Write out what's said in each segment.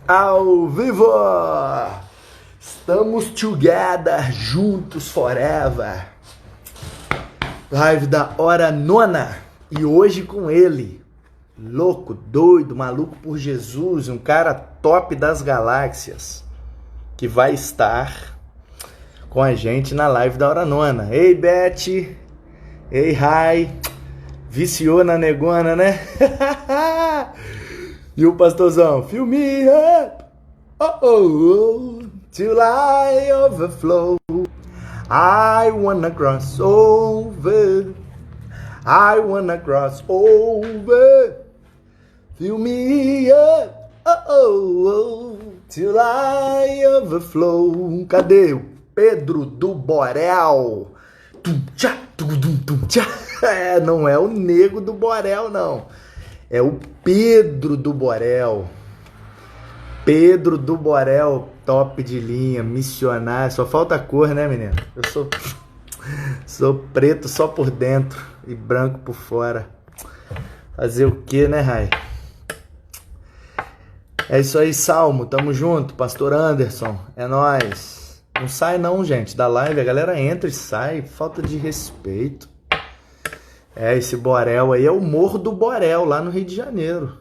Ao vivo! Estamos together, juntos forever. Live da hora nona. E hoje com ele, louco, doido, maluco por Jesus, um cara top das galáxias, que vai estar com a gente na live da hora nona. Ei, Beth! Ei, Rai! Viciou na negona, né? E o pastorzão, fill me up, till I overflow. I wanna cross over, I wanna cross over. Fill me up, till I overflow. Cadê o Pedro do Borel? Não é o nego do Borel, não. É o Pedro do Borel. Pedro do Borel, top de linha, missionário. Só falta cor, né, menino? Eu sou preto só por dentro e branco por fora. Fazer o que, né, Rai? É isso aí, Salmo. Tamo junto. Pastor Anderson. É nóis. Não sai não, gente. Da live a galera entra e sai. Falta de respeito. É, esse Borel aí é o Morro do Borel, lá no Rio de Janeiro.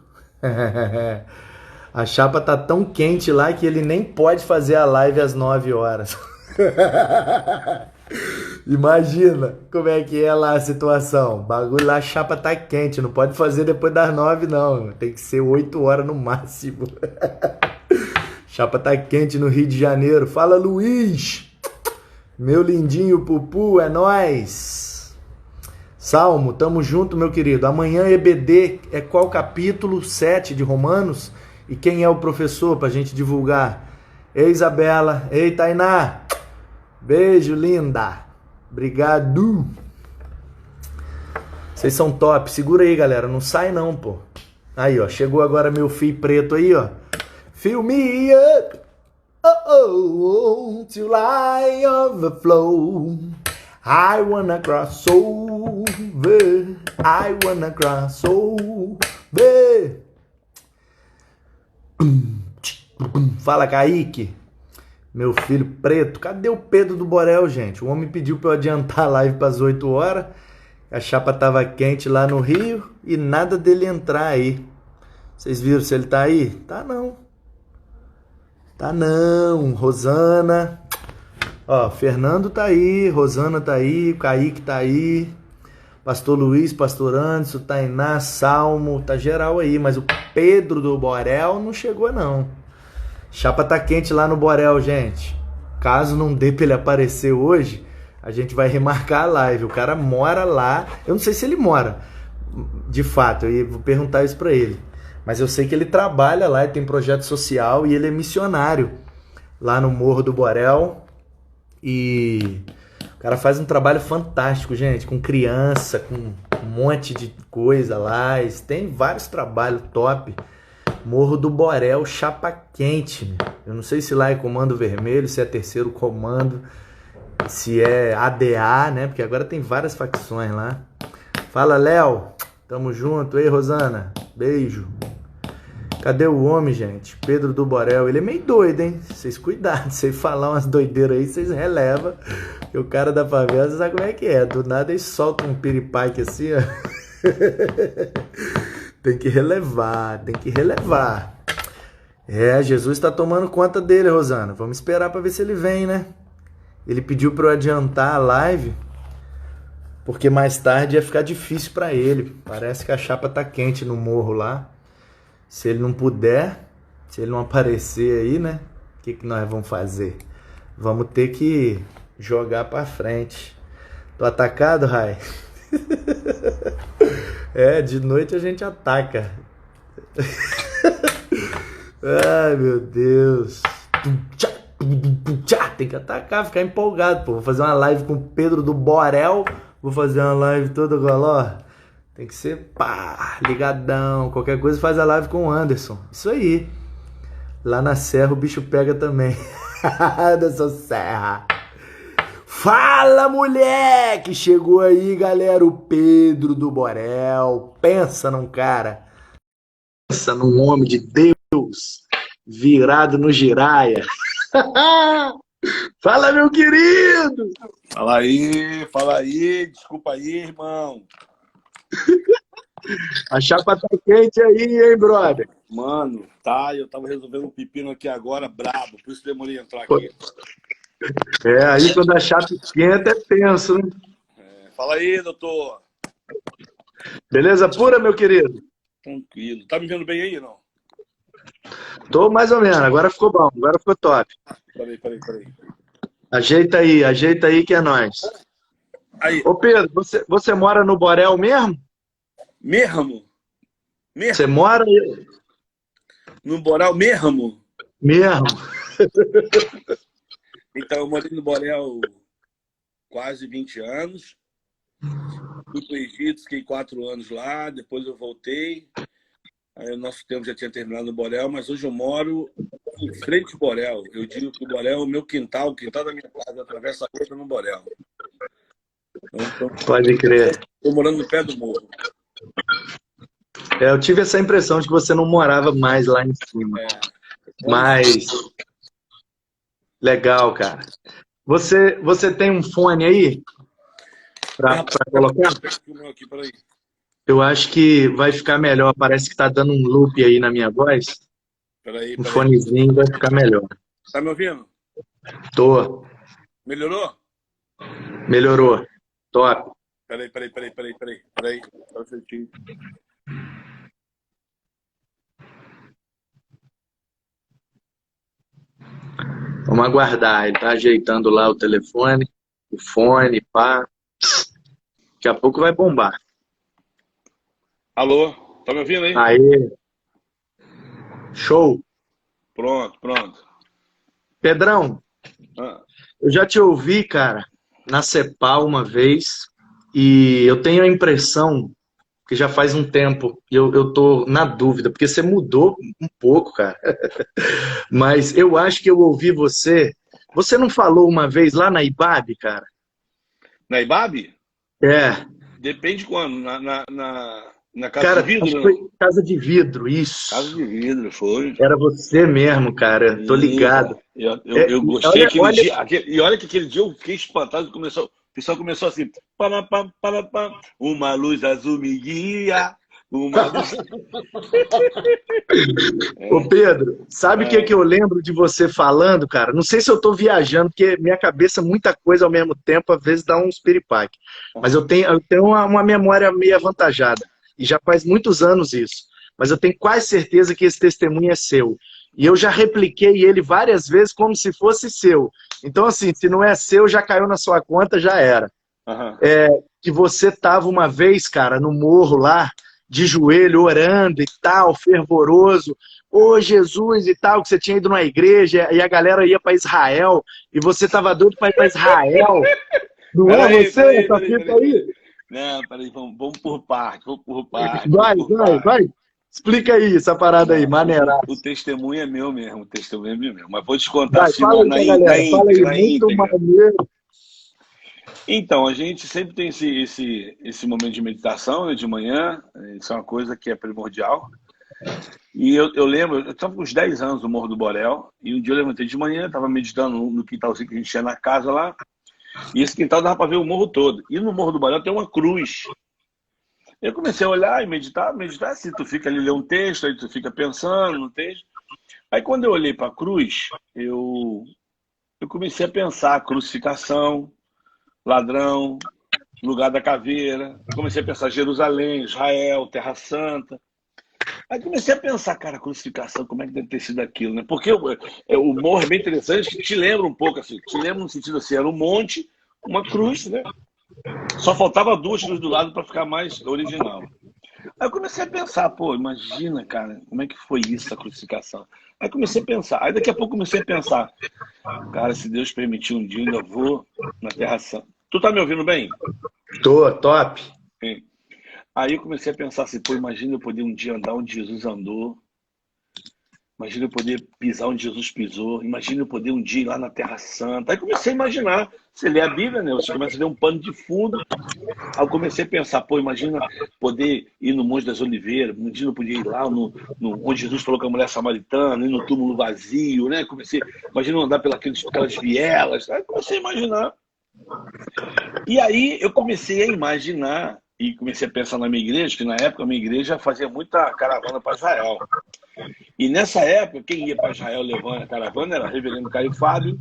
A chapa tá tão quente lá que ele nem pode fazer a live às 9 horas. Imagina como é que é lá a situação. O bagulho lá, a chapa tá quente, não pode fazer depois das 9 não. Tem que ser 8 horas no máximo. Chapa tá quente no Rio de Janeiro. Fala, Luiz! Meu lindinho Pupu, é nóis! Salmo, tamo junto, meu querido. Amanhã EBD é qual capítulo? 7 de Romanos? E quem é o professor pra gente divulgar? Ei, Isabela. Ei, Tainá. Beijo, linda. Obrigado. Vocês são top. Segura aí, galera. Não sai não, pô. Aí, ó. Chegou agora meu fio preto aí, ó. Fill me up. Till I overflow. I wanna cross over, I wanna cross over. Fala, Kaique, meu filho preto. Cadê o Pedro do Borel, gente? O homem pediu pra eu adiantar a live pras 8 horas. A chapa tava quente lá no Rio e nada dele entrar aí. Vocês viram se ele tá aí? Tá não. Tá não. Rosana... Ó, Fernando tá aí, Rosana tá aí, Kaique tá aí, Pastor Luiz, Pastor Anderson, Tainá, Salmo, tá geral aí, mas o Pedro do Borel não chegou não. Chapa tá quente lá no Borel, gente. Caso não dê pra ele aparecer hoje, a gente vai remarcar a live. O cara mora lá, eu não sei se ele mora, de fato, eu vou perguntar isso pra ele. Mas eu sei que ele trabalha lá, ele tem projeto social e ele é missionário lá no Morro do Borel. E o cara faz um trabalho fantástico, gente, com criança, com um monte de coisa lá. Tem vários trabalhos top. Morro do Borel, chapa quente. Eu não sei se lá é comando vermelho, se é terceiro comando, se é ADA, né? Porque agora tem várias facções lá. Fala, Léo. Tamo junto. Ei, Rosana. Beijo. Cadê o homem, gente? Pedro do Borel. Ele é meio doido, hein? Vocês cuidado. Se falar umas doideiras aí, vocês relevam. Porque o cara da favela, você sabe como é que é. Do nada ele solta um piripaque assim, ó. Tem que relevar, tem que relevar. É, Jesus tá tomando conta dele, Rosana. Vamos esperar pra ver se ele vem, né? Ele pediu pra eu adiantar a live, porque mais tarde ia ficar difícil pra ele. Parece que a chapa tá quente no morro lá. Se ele não puder, se ele não aparecer aí, né? O que nós vamos fazer? Vamos ter que jogar pra frente. Tô atacado, Rai? É, de noite a gente ataca. Ai, meu Deus. Tem que atacar, ficar empolgado, pô. Vou fazer uma live com o Pedro do Borel. Vou fazer uma live toda galó. Tem que ser, pá, ligadão. Qualquer coisa faz a live com o Anderson. Isso aí. Lá na Serra o bicho pega também. Anderson Serra. Fala, moleque! Chegou aí, galera, o Pedro do Borel. Pensa num cara. Pensa num homem de Deus. virado no giraia. Fala, meu querido! Fala aí, desculpa aí, irmão. A chapa tá quente aí, hein, brother? Mano, tá, eu tava resolvendo um pepino aqui agora, brabo, por isso demorei a entrar aqui. Aí quando a chapa esquenta é tenso, né? Fala aí, doutor. Beleza pura, meu querido? Tranquilo. Tá me vendo bem aí, não? Tô mais ou menos, agora ficou bom, agora ficou top. Peraí. Ajeita aí que é nóis. Aí. Ô Pedro, você mora no Borel mesmo? Mesmo? Você mora No Borel mesmo? mesmo? Então, eu morei no Borel quase 20 anos. Fui pro Egito, fiquei 4 anos lá, depois eu voltei. Aí o nosso tempo já tinha terminado no Borel, mas hoje eu moro em frente ao Borel. Eu digo que o Borel é o meu quintal, o quintal da minha casa, atravessa a rua no Borel. Então, Pode crer. estou morando no pé do morro. Eu tive essa impressão de que você não morava mais lá em cima. Mas legal, cara. Você tem um fone aí para colocar? Aqui, peraí. Eu acho que vai ficar melhor. Parece que tá dando um loop aí na minha voz. Peraí. Um fonezinho vai ficar melhor. Tá me ouvindo? Tô. Melhorou? Melhorou. Top. Peraí. Tá certinho. Vamos aguardar. Ele tá ajeitando lá o telefone, o fone, pá. Daqui a pouco vai bombar. Alô? Tá me ouvindo aí? Aí. Show. Pronto. Pedrão, Ah, eu já te ouvi, cara, na Cepal uma vez, e eu tenho a impressão que já faz um tempo, e eu tô na dúvida, porque você mudou um pouco, cara. Mas eu acho que eu ouvi você. Você não falou uma vez lá na IBAB, cara? na Ibabe? É. Depende quando. Na Casa Cara, de Vidro, acho que não? foi Casa de Vidro, Casa isso. de Vidro, foi. Era você mesmo, cara. Tô Sim, ligado. cara. Eu E gostei olha, aquele olha, dia. E olha que aquele dia eu fiquei espantado. O pessoal começou assim. Uma luz azul me guia. Uma luz. ô Pedro, sabe o que que eu lembro de você falando, cara? Não sei se eu tô viajando, porque minha cabeça, muita coisa ao mesmo tempo, às vezes dá uns piripaque. Mas eu tenho uma memória meio avantajada. E já faz muitos anos isso. Mas eu tenho quase certeza que esse testemunho é seu. E eu já repliquei ele várias vezes como se fosse seu. Então, assim, se não é seu, já caiu na sua conta, já era. Aham. Que você tava uma vez, cara, no morro lá, de joelho, orando e tal, fervoroso. Ô Jesus e tal, que você tinha ido numa igreja e a galera ia para Israel e você tava doido para ir para Israel. Não é você essa fita Peraí. aí? Não, peraí, vamos por parte, Vai. Explica aí essa parada aí, Não, maneira. o testemunho é meu mesmo, o testemunho é meu mesmo. Mas vou te contar Vai, assim fala aí pra galera, fala aí, na muito íntegra. maneiro. Então, a gente sempre tem esse momento de meditação, né, de manhã, isso é uma coisa que é primordial. E eu lembro, eu estava com uns 10 anos no Morro do Borel, e um dia eu levantei de manhã, estava meditando no quintalzinho que a gente tinha na casa lá, e esse quintal dava para ver o morro todo. E no Morro do Borel tem uma cruz. Eu comecei a olhar e meditar assim, tu fica ali, lê um texto, aí tu fica pensando no texto. Aí quando eu olhei para a cruz, eu comecei a pensar a crucificação, ladrão, lugar da caveira. Comecei a pensar Jerusalém, Israel, Terra Santa. Aí comecei a pensar, cara, crucificação, como é que deve ter sido aquilo, né? Porque o morro é bem interessante, que te lembra um pouco assim, te lembra no sentido assim, era um monte, uma cruz, né? Só faltava duas cruzes do lado para ficar mais original. Aí eu comecei a pensar, pô, imagina, cara, como é que foi isso, a crucificação? Aí comecei a pensar, aí daqui a pouco comecei a pensar, cara, se Deus permitir um dia, eu ainda vou na Terra Santa. Tu tá me ouvindo bem? Tô, top. Sim. Aí eu comecei a pensar assim, pô, imagina eu poder um dia andar onde Jesus andou, Imagina eu poder pisar onde Jesus pisou. Imagina eu poder um dia ir lá na Terra Santa. Aí comecei a imaginar. Você lê a Bíblia, né? Você começa a ver um pano de fundo. Aí eu comecei a pensar, pô, imagina poder ir no Monte das Oliveiras. Imagina eu poder ir lá onde Jesus falou com a mulher samaritana, ir no túmulo vazio, né? Imagina eu andar pelas vielas. Aí comecei a imaginar. E aí eu comecei a imaginar e comecei a pensar na minha igreja, que na época a minha igreja fazia muita caravana para Israel. E nessa época, quem ia para Israel levando a caravana era Reverendo Caio Fábio,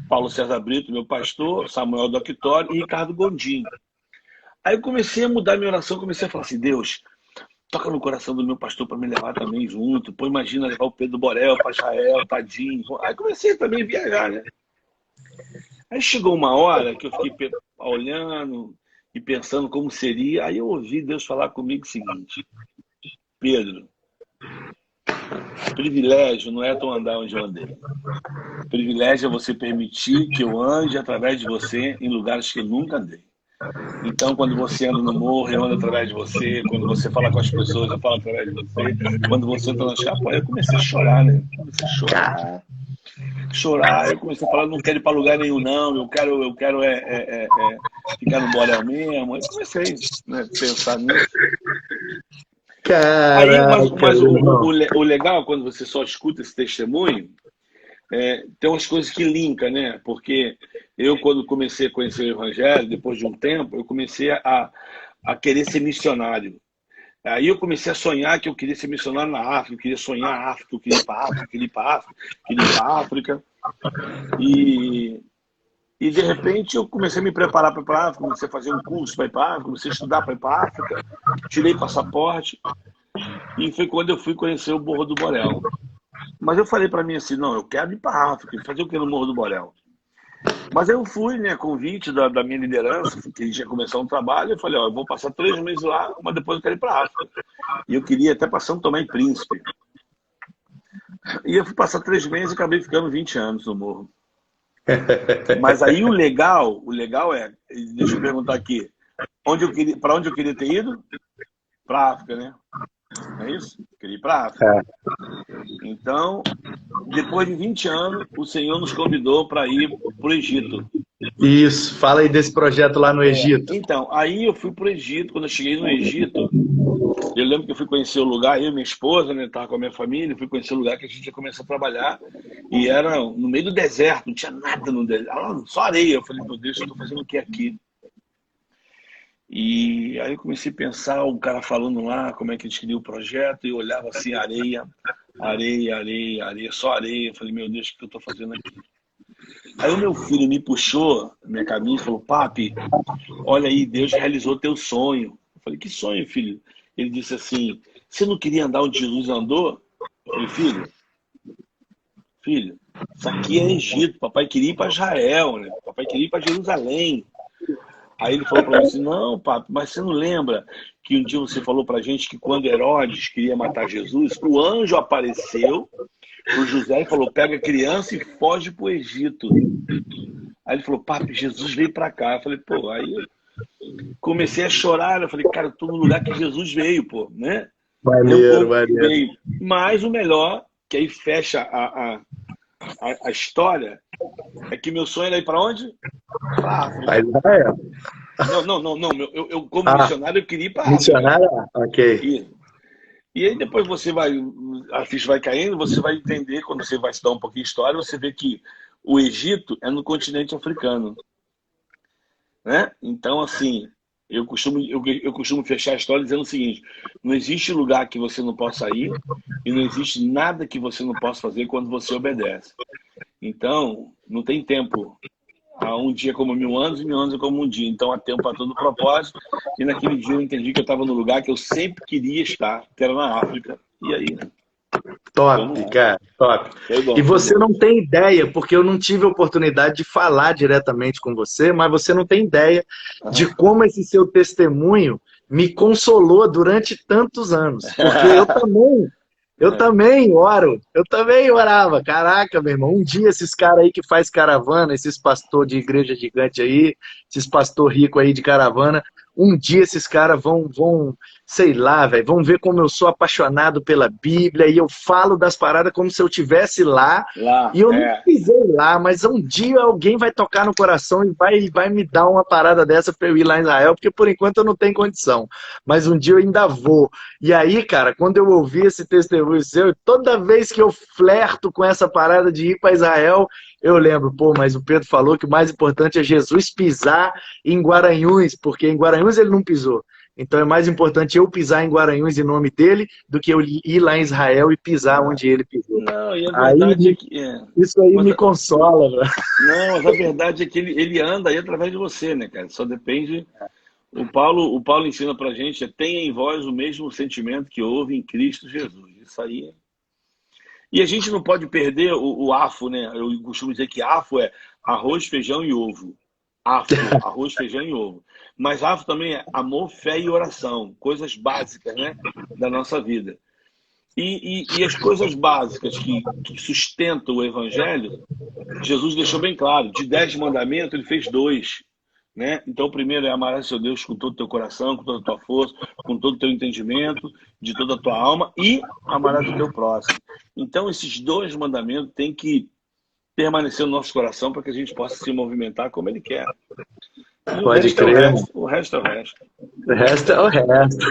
Paulo César Brito, meu pastor, Samuel Doctório e Ricardo Gondim. Aí eu comecei a mudar minha oração, comecei a falar assim, Deus, toca no coração do meu pastor para me levar também junto. Pô, imagina levar o Pedro Borel para Israel, tadinho. Aí comecei também a viajar, né? Aí chegou uma hora que eu fiquei olhando e pensando como seria. Aí eu ouvi Deus falar comigo o seguinte, Pedro, privilégio não é tu andar onde eu andei. Privilégio é você permitir que eu ande através de você em lugares que eu nunca andei. Então, quando você anda no morro, eu ando através de você. Quando você fala com as pessoas, eu falo através de você. Quando você entra na escapa, eu comecei a chorar, né? Comecei a chorar. Eu comecei a falar, não quero ir para lugar nenhum, não. Eu quero ficar no Borel mesmo. Eu comecei, né, a pensar nisso. Aí, mas o legal, quando você só escuta esse testemunho, tem umas coisas que linkam, né? Porque eu, quando comecei a conhecer o Evangelho, depois de um tempo, eu comecei a querer ser missionário. Aí eu comecei a sonhar que eu queria ser missionário na África, eu queria sonhar a África, eu queria ir para a África, queria ir para a África, queria ir para a África. E de repente eu comecei a me preparar para ir para a África, comecei a fazer um curso para ir para a África, comecei a estudar para ir para a África, tirei passaporte. E foi quando eu fui conhecer o Morro do Borel. Mas eu falei para mim assim, não, eu quero ir para a África, fazer o que no Morro do Borel? Mas eu fui, né, convite da minha liderança, que a gente ia começar um trabalho, eu falei, ó, eu vou passar 3 meses lá, mas depois eu quero ir para a África. E eu queria até passar São Tomé e Príncipe. E eu fui passar 3 meses e acabei ficando 20 anos no Morro. Mas aí o legal é, deixa eu perguntar aqui, para onde eu queria ter ido? Para a África, né? Não é isso? Queria ir para a África. Então, depois de 20 anos, o Senhor nos convidou para ir para o Egito. Isso, fala aí desse projeto lá no Egito. Então, aí eu fui para o Egito. Quando eu cheguei no Egito, eu lembro que eu fui conhecer o lugar, eu e minha esposa, né, estava com a minha família, fui conhecer o lugar que a gente ia começar a trabalhar. E era no meio do deserto, não tinha nada no deserto, só areia. Eu falei, meu Deus, eu estou fazendo o que aqui? E aí eu comecei a pensar, o cara falando lá como é que eles queriam o projeto, e eu olhava assim, areia, areia, areia, areia, só areia. Eu falei, meu Deus, o que eu estou fazendo aqui? Aí o meu filho me puxou na minha camisa e falou, papi, olha aí, Deus realizou teu sonho. Eu falei, que sonho, filho? Ele disse assim, você não queria andar onde Jesus andou? Eu falei, filho, isso aqui é Egito, papai queria ir para Israel, né? Papai queria ir para Jerusalém. Aí ele falou para mim assim, não, papi, mas você não lembra que um dia você falou para a gente que quando Herodes queria matar Jesus, o anjo apareceu pro José e falou, pega a criança e foge pro Egito. Aí ele falou, papi, Jesus veio para cá. Eu falei, pô, aí eu comecei a chorar. Eu falei, cara, eu tô no lugar que Jesus veio, pô, né? Maneiro. Veio. Mas o melhor, que aí fecha a história, é que meu sonho era ir para onde? Para África. Não. Eu como missionário, eu queria ir para África. Missionário? Ok. E aí depois a ficha vai caindo, você vai entender, quando você vai estudar um pouquinho de história, você vê que o Egito é no continente africano. Né? Então, assim, eu costumo fechar a história dizendo o seguinte, não existe lugar que você não possa ir e não existe nada que você não possa fazer quando você obedece. Então, não tem tempo. Há um dia como 1000 anos e 1000 anos é como um dia. Então, há tempo para todo propósito. E naquele dia eu entendi que eu estava no lugar que eu sempre queria estar, que era na África. E aí, né? Top, cara, top. Bom, e você não tem ideia, porque eu não tive a oportunidade de falar diretamente com você, mas você não tem ideia de como esse seu testemunho me consolou durante tantos anos. Porque eu também orava. Caraca, meu irmão, um dia esses caras aí que faz caravana, esses pastor de igreja gigante aí, esses pastor rico aí de caravana, um dia esses caras vão sei lá, velho, vão ver como eu sou apaixonado pela Bíblia e eu falo das paradas como se eu estivesse lá Lá, e eu não é. pisei lá, mas um dia alguém vai tocar no coração e vai me dar uma parada dessa para eu ir lá em Israel, porque por enquanto eu não tenho condição, mas um dia eu ainda vou. E aí, cara, quando eu ouvi esse testemunho seu, toda vez que eu flerto com essa parada de ir para Israel, eu lembro, pô, mas o Pedro falou que o mais importante é Jesus pisar em Guaranhuns, porque em Guaranhuns ele não pisou. Então é mais importante eu pisar em Guaranhuns em nome dele do que eu ir lá em Israel e pisar onde ele pisou. Não, e a Aí verdade é que. isso aí Mas, me consola, velho. não, mas a verdade é que ele anda aí através de você, né, cara? Só depende. O Paulo ensina pra gente: tenha em vós o mesmo sentimento que houve em Cristo Jesus. Isso aí. E a gente não pode perder o AFO, né? Eu costumo dizer que AFO é arroz, feijão e ovo. AFO, arroz, feijão e ovo. Mas AFO também é amor, fé e oração, coisas básicas, né, da nossa vida. E as coisas básicas que sustentam o evangelho, Jesus deixou bem claro. De 10 mandamentos, ele fez 2. Né? Então, o primeiro é amar a seu Deus com todo o teu coração, com toda a tua força, com todo o teu entendimento, de toda a tua alma, e amarás o teu próximo. Então, esses 2 mandamentos têm que permanecer no nosso coração para que a gente possa se movimentar como ele quer. E o Pode resto é o crer. resto. O resto é o resto. O resto é o resto.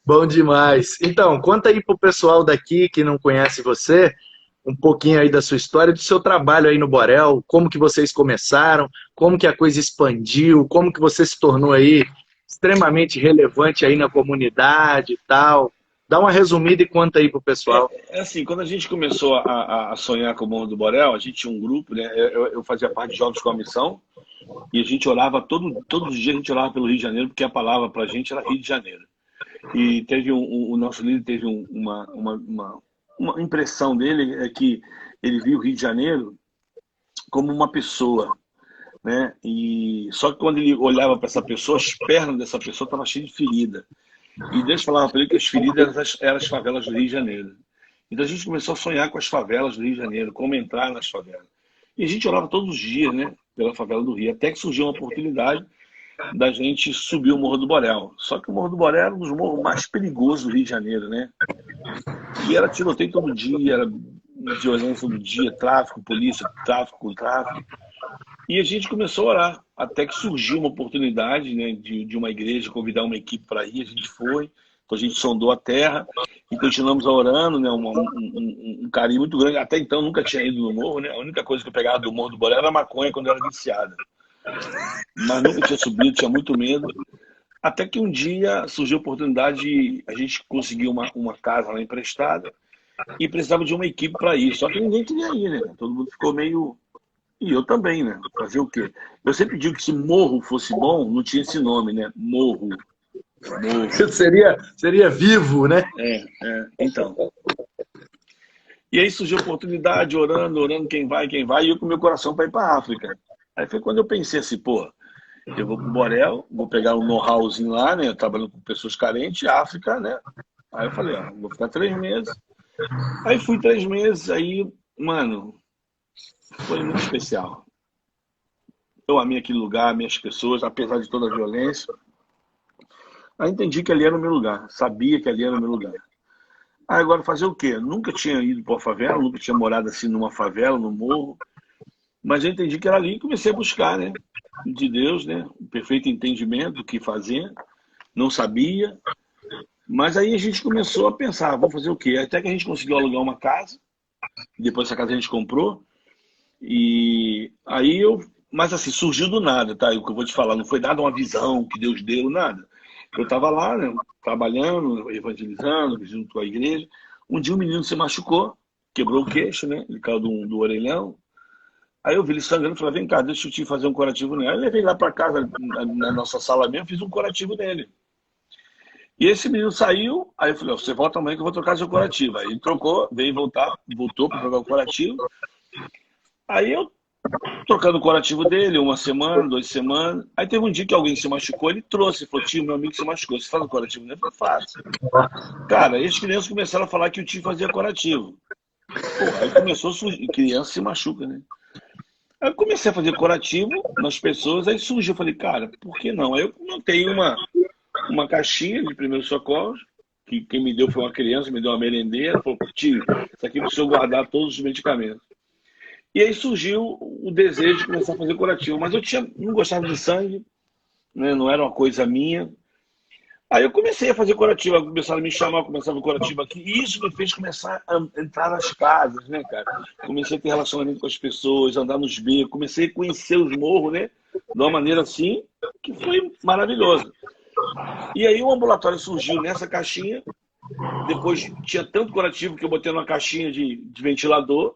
Bom demais. Então, conta aí pro pessoal daqui que não conhece você, um pouquinho aí da sua história, do seu trabalho aí no Borel, como que vocês começaram, como que a coisa expandiu, como que você se tornou aí extremamente relevante aí na comunidade e tal. Dá uma resumida e conta aí pro pessoal. É assim, quando a gente começou a sonhar com o Morro do Borel, a gente tinha um grupo, né? Eu fazia parte de Jovens com a Missão, e a gente orava, todos os dias a gente orava pelo Rio de Janeiro, porque a palavra pra gente era Rio de Janeiro. E teve o nosso líder teve uma impressão dele, é que ele viu o Rio de Janeiro como uma pessoa, né? E só que quando ele olhava para essa pessoa, as pernas dessa pessoa estavam cheias de ferida. E Deus falava para ele que as feridas eram as favelas do Rio de Janeiro. Então a gente começou a sonhar com as favelas do Rio de Janeiro, como entrar nas favelas. E a gente orava todos os dias, né, pela favela do Rio, até que surgiu uma oportunidade da gente subir o Morro do Borel. Só que o Morro do Borel era um dos morros mais perigosos do Rio de Janeiro, né? E era tiroteio todo dia, era violência todo dia, tráfico, polícia, tráfico. E a gente começou a orar, até que surgiu uma oportunidade, né, de uma igreja convidar uma equipe para ir, a gente foi, então a gente sondou a terra e continuamos orando, né, um carinho muito grande. Até então nunca tinha ido no morro, né? A única coisa que eu pegava do Morro do Borel era maconha quando eu era viciada. Mas nunca tinha subido, tinha muito medo. Até que um dia surgiu a oportunidade de a gente conseguir uma casa lá emprestada e precisava de uma equipe para ir. Só que ninguém queria ir, né? Todo mundo ficou meio. E eu também, né? Fazer o quê? Eu sempre digo que se morro fosse bom, não tinha esse nome, né? Morro. Seria vivo, né? Então. E aí surgiu a oportunidade, orando, quem vai, e eu com meu coração para ir para a África. Aí foi quando eu pensei assim, pô, eu vou pro Borel, vou pegar um know-howzinho lá, né? Trabalhando com pessoas carentes, África, né? Aí eu falei, ó, vou ficar 3 meses. Aí fui 3 meses, aí, mano, foi muito especial. Eu amei aquele lugar, amei as pessoas, apesar de toda a violência. Aí entendi que ali era o meu lugar, sabia que ali era o meu lugar. Aí agora fazer o quê? Nunca tinha ido para a favela, nunca tinha morado assim numa favela, no morro. Mas eu entendi que era ali e comecei a buscar, né? De Deus, né? O perfeito entendimento do que fazer. Não sabia. Mas aí a gente começou a pensar, vamos fazer o quê? Até que a gente conseguiu alugar uma casa. Depois essa casa a gente comprou. E aí mas assim, surgiu do nada, tá? O que eu vou te falar, não foi dada uma visão que Deus deu, nada. Eu estava lá, né, trabalhando, evangelizando, junto à igreja. Um dia um menino se machucou, quebrou o queixo, né? Ele caiu do orelhão. Aí eu vi ele sangrando e falei, vem cá, deixa eu te fazer um curativo nele. Aí eu levei lá para casa, na nossa sala mesmo, fiz um curativo nele. E esse menino saiu, aí eu falei, você volta amanhã que eu vou trocar seu curativo. Aí ele trocou, voltou para trocar o curativo. Aí eu, trocando o curativo dele, 1 semana, 2 semanas. Aí teve um dia que alguém se machucou, ele trouxe, falou, tio, meu amigo se machucou, você faz o curativo nele? Eu falei, faço. Cara, aí as crianças começaram a falar que o tio fazia curativo. Pô, aí começou a surgir, criança se machuca, né? Aí eu comecei a fazer curativo nas pessoas, aí surgiu, eu falei, cara, por que não? Aí eu montei uma caixinha de primeiros socorros, que quem me deu foi uma criança, me deu uma merendeira, falou, tio, isso aqui precisa guardar todos os medicamentos. E aí surgiu o desejo de começar a fazer curativo, mas não gostava de sangue, né? Não era uma coisa minha. Aí eu comecei a fazer curativo, começaram a me chamar, começava o curativo aqui, e isso me fez começar a entrar nas casas, né, cara? Comecei a ter relacionamento com as pessoas, andar nos becos, comecei a conhecer os morros, né? De uma maneira assim, que foi maravilhoso. E aí o ambulatório surgiu nessa caixinha, depois tinha tanto curativo que eu botei numa caixinha de ventilador,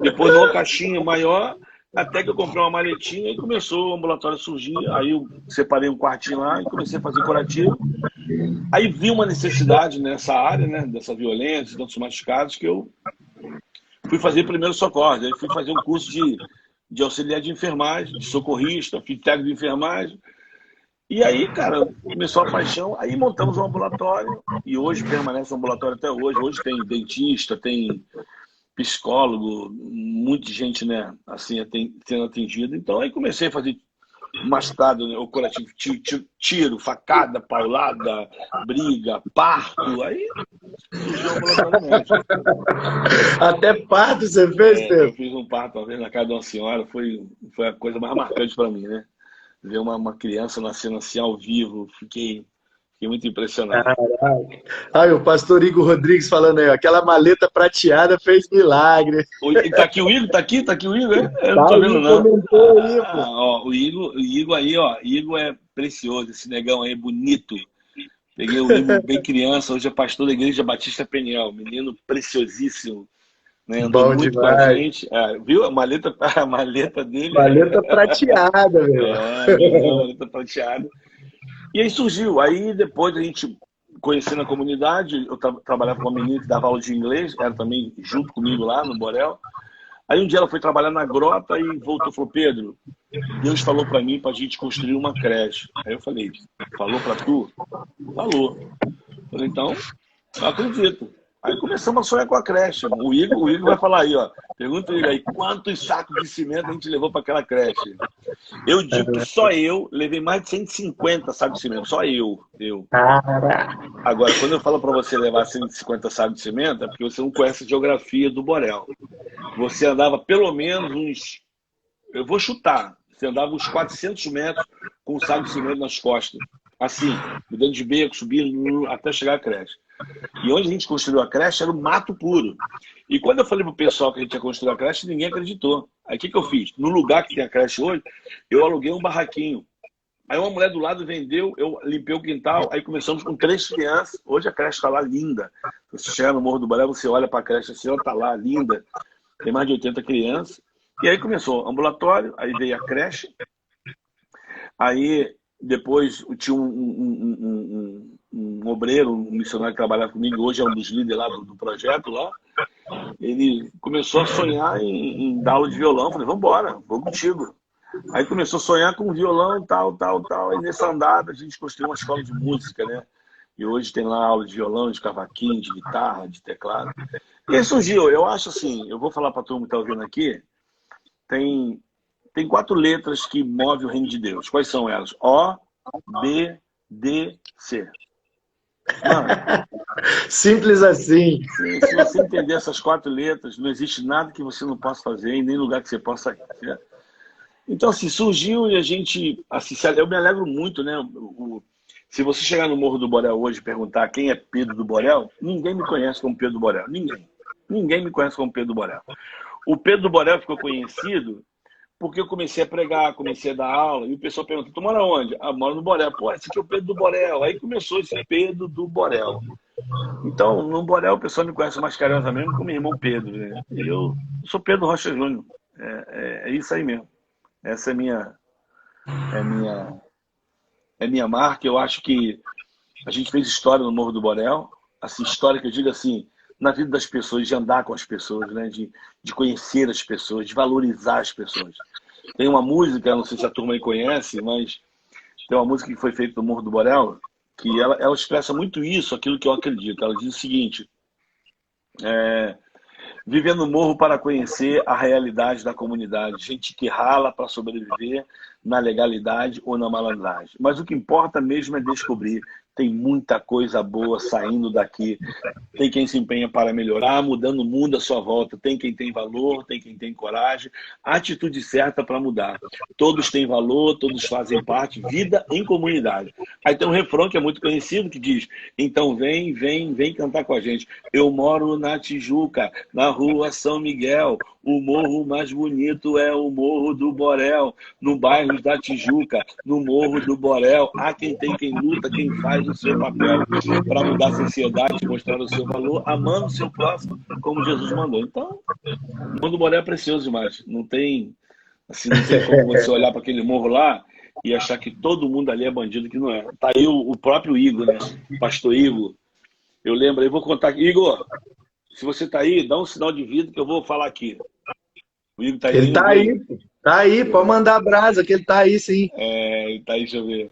depois numa caixinha maior, até que eu comprei uma maletinha e começou o ambulatório a surgir. Aí eu separei um quartinho lá e comecei a fazer curativo. Aí vi uma necessidade nessa área, né, dessa violência, tantos machucados, que eu fui fazer primeiro socorro. Aí fui fazer um curso de auxiliar de enfermagem, de socorrista, fiz técnico de enfermagem. E aí, cara, começou a paixão. Aí montamos um ambulatório e hoje permanece um ambulatório até hoje. Hoje tem dentista, tem psicólogo, muita gente, né, assim, sendo atendida. Então aí comecei a fazer mascado, né, o curativo, tiro, facada, paulada, briga, parto. Aí surgiu o ambulatório médico. Até parto você fez, Pedro? Eu fiz um parto uma vez na casa de uma senhora, foi a coisa mais marcante para mim, né? Ver uma criança nascendo assim ao vivo, fiquei muito impressionado. Caraca. Aí o pastor Igor Rodrigues falando aí, ó, aquela maleta prateada fez milagre. Tá aqui o Igor? Tá aqui o Igor? Eu não Tá tô aí, vendo, não. comentou aí, pô. Ó, o Igor aí, ó. Igor é precioso, esse negão aí, bonito. Peguei o Igor bem criança, hoje é pastor da Igreja Batista Peniel, menino preciosíssimo. Né? Andou Bom muito demais. com a gente. Viu? A maleta dele. Maleta prateada, meu. Maleta prateada. E aí surgiu. Aí depois a gente conhecendo a comunidade, eu trabalhava com uma menina que dava aula de inglês, era também junto comigo lá no Borel. Aí um dia ela foi trabalhar na grota e voltou e falou, Pedro, Deus falou para mim para a gente construir uma creche. Aí eu falei, falou para tu? Falou. Falei, então, eu acredito. Aí começamos a sonhar com a creche. O Igor vai falar aí, ó. Pergunta ele aí, quantos sacos de cimento a gente levou para aquela creche? Eu digo que só eu levei mais de 150 sacos de cimento. Só eu. Agora, quando eu falo para você levar 150 sacos de cimento, é porque você não conhece a geografia do Borel. Você andava pelo menos uns... Eu vou chutar. Você andava uns 400 metros com um saco de cimento nas costas. Assim, mudando de beco, subindo até chegar à creche. E onde a gente construiu a creche era o mato puro. E quando eu falei pro pessoal que a gente ia construir a creche, ninguém acreditou. Aí o que eu fiz? No lugar que tem a creche hoje, eu aluguei um barraquinho. Aí uma mulher do lado vendeu, eu limpei o quintal, aí começamos com 3 crianças. Hoje a creche está lá linda. Você chegar no Morro do Borel, você olha para a creche assim, ela está lá linda. Tem mais de 80 crianças. E aí começou o ambulatório, aí veio a creche. Aí depois tinha um obreiro, um missionário que trabalhava comigo, hoje é um dos líderes lá do projeto lá. Ele começou a sonhar em dar aula de violão. Eu falei, vamos embora, vou contigo. Aí começou a sonhar com violão, tal. Aí nessa andada a gente construiu uma escola de música, né? E hoje tem lá aula de violão, de cavaquinho, de guitarra, de teclado. E aí surgiu, eu acho assim, eu vou falar para todo mundo que está ouvindo aqui, tem 4 letras que movem o reino de Deus. Quais são elas? O, B, D, C. Mano, simples assim. Se você entender essas 4 letras, não existe nada que você não possa fazer e nem lugar que você possa ir. Certo? Então, assim, surgiu e a gente... Assim, eu me alegro muito, né? Se você chegar no Morro do Borel hoje e perguntar quem é Pedro do Borel, ninguém me conhece como Pedro do Borel. Ninguém me conhece como Pedro do Borel. O Pedro do Borel ficou conhecido porque eu comecei a pregar, comecei a dar aula, e o pessoal pergunta, tu mora onde? Ah, moro no Borel. Pô, esse aqui é o Pedro do Borel. Aí começou esse Pedro do Borel. Então, no Borel o pessoal me conhece mais carinhosamente como meu irmão Pedro, né? Eu sou Pedro Rocha Júnior. É isso aí mesmo. Essa é minha marca. Eu acho que a gente fez história no Morro do Borel. Assim, história que eu digo assim, na vida das pessoas, de andar com as pessoas, né? De conhecer as pessoas, de valorizar as pessoas. Tem uma música, não sei se a turma aí conhece, mas tem uma música que foi feita no Morro do Borel, que ela expressa muito isso, aquilo que eu acredito. Ela diz o seguinte, viver no morro para conhecer a realidade da comunidade. Gente que rala para sobreviver na legalidade ou na malandragem. Mas o que importa mesmo é descobrir Tem muita coisa boa saindo daqui. Tem quem se empenha para melhorar, mudando o mundo à sua volta. Tem quem tem valor, tem quem tem coragem. A atitude certa para mudar. Todos têm valor, todos fazem parte. Vida em comunidade. Aí tem um refrão que é muito conhecido que diz: então vem, vem, vem cantar com a gente. Eu moro na Tijuca, na rua São Miguel. O morro mais bonito é o Morro do Borel. No bairro da Tijuca, no Morro do Borel. Há quem tem, quem luta, quem faz o seu papel para mudar a sociedade, mostrar o seu valor, amando o seu próximo, como Jesus mandou. Então, o Morro do Borel é precioso demais. Não tem, assim, não tem como você olhar para aquele morro lá e achar que todo mundo ali é bandido, que não é. Tá aí o próprio Igor, né? Pastor Igor. Eu lembro, eu vou contar aqui. Igor, se você tá aí, dá um sinal de vida que eu vou falar aqui. O Igor tá aí. Ele tá aí, pode mandar a brasa, que ele tá aí sim. Ele tá aí, deixa eu ver.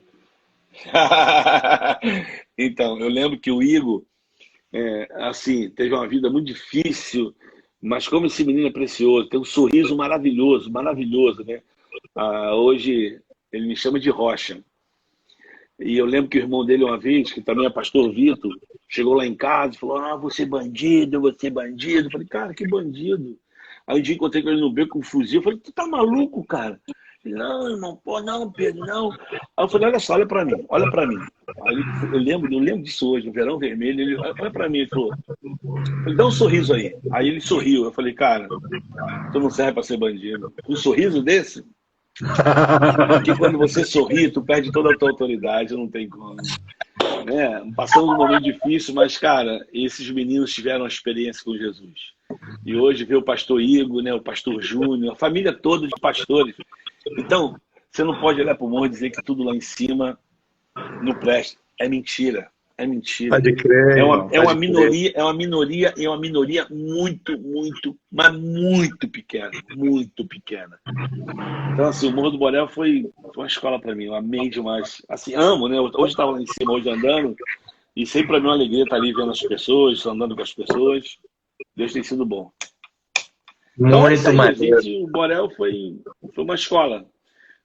Então, eu lembro que o Igor, assim, teve uma vida muito difícil, mas como esse menino é precioso, tem um sorriso maravilhoso, maravilhoso, né? Hoje ele me chama de Rocha. E eu lembro que o irmão dele uma vez, que também é pastor Vitor, chegou lá em casa e falou: você é bandido, você é bandido. Eu falei: cara, que bandido? Aí um dia encontrei com ele no beco com um fuzil. Eu falei: tu tá maluco, cara? Ele: não, irmão, pô, não, Pedro, não. Aí eu falei: olha só, olha pra mim, olha pra mim. Aí eu lembro disso hoje, no Verão Vermelho. Ele: olha pra mim, ele falou: dá um sorriso aí. Aí ele sorriu. Eu falei: cara, tu não serve pra ser bandido. Um sorriso desse? Porque quando você sorri, tu perde toda a tua autoridade, não tem como. Passando um momento difícil, mas, cara, esses meninos tiveram uma experiência com Jesus. E hoje vê o pastor Igor, né, o pastor Júnior, a família toda de pastores. Então, você não pode olhar para o morro e dizer que tudo lá em cima não presta. É mentira. É mentira. Pode crer, é uma minoria muito, muito, mas muito pequena. Muito pequena. Então, assim, o Morro do Borel foi uma escola para mim. Eu amei demais. Assim, amo, né? Hoje estava lá em cima, hoje andando. E sempre para mim é uma alegria estar ali vendo as pessoas, andando com as pessoas. Deus tem sido bom. Então, muito mais. O Borel foi uma escola.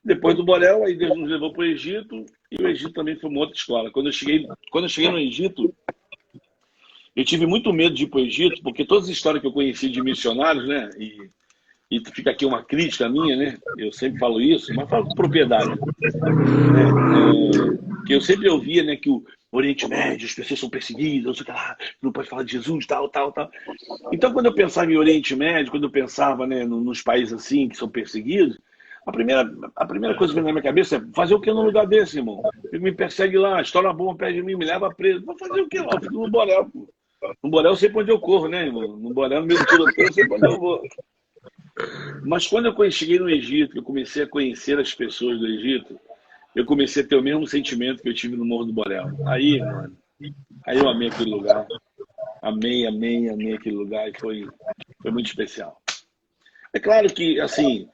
Depois do Borel, aí Deus nos levou para o Egito, e o Egito também foi uma outra escola. Quando eu cheguei no Egito, eu tive muito medo de ir para o Egito, porque todas as histórias que eu conheci de missionários, né, e fica aqui uma crítica minha, né, eu sempre falo isso, mas falo com propriedade, né, que eu sempre ouvia, né, que o Oriente Médio, as pessoas são perseguidas, não pode falar de Jesus, tal. Então, quando eu pensava em Oriente Médio, quando eu pensava, né, nos países assim que são perseguidos, a primeira coisa que vem na minha cabeça é: fazer o que num lugar desse, irmão? Ele me persegue lá, estoura a bomba perto de mim, me leva preso. Vou fazer o que lá? Eu fico no Borel, pô. No Borel eu sei pra onde eu corro, né, irmão? No Borel, no meio do tiroteio, eu sei pra onde eu vou. Mas quando eu cheguei no Egito, eu comecei a conhecer as pessoas do Egito, eu comecei a ter o mesmo sentimento que eu tive no Morro do Borel. Aí, mano, aí eu amei aquele lugar. Amei aquele lugar e foi muito especial. É claro que, assim,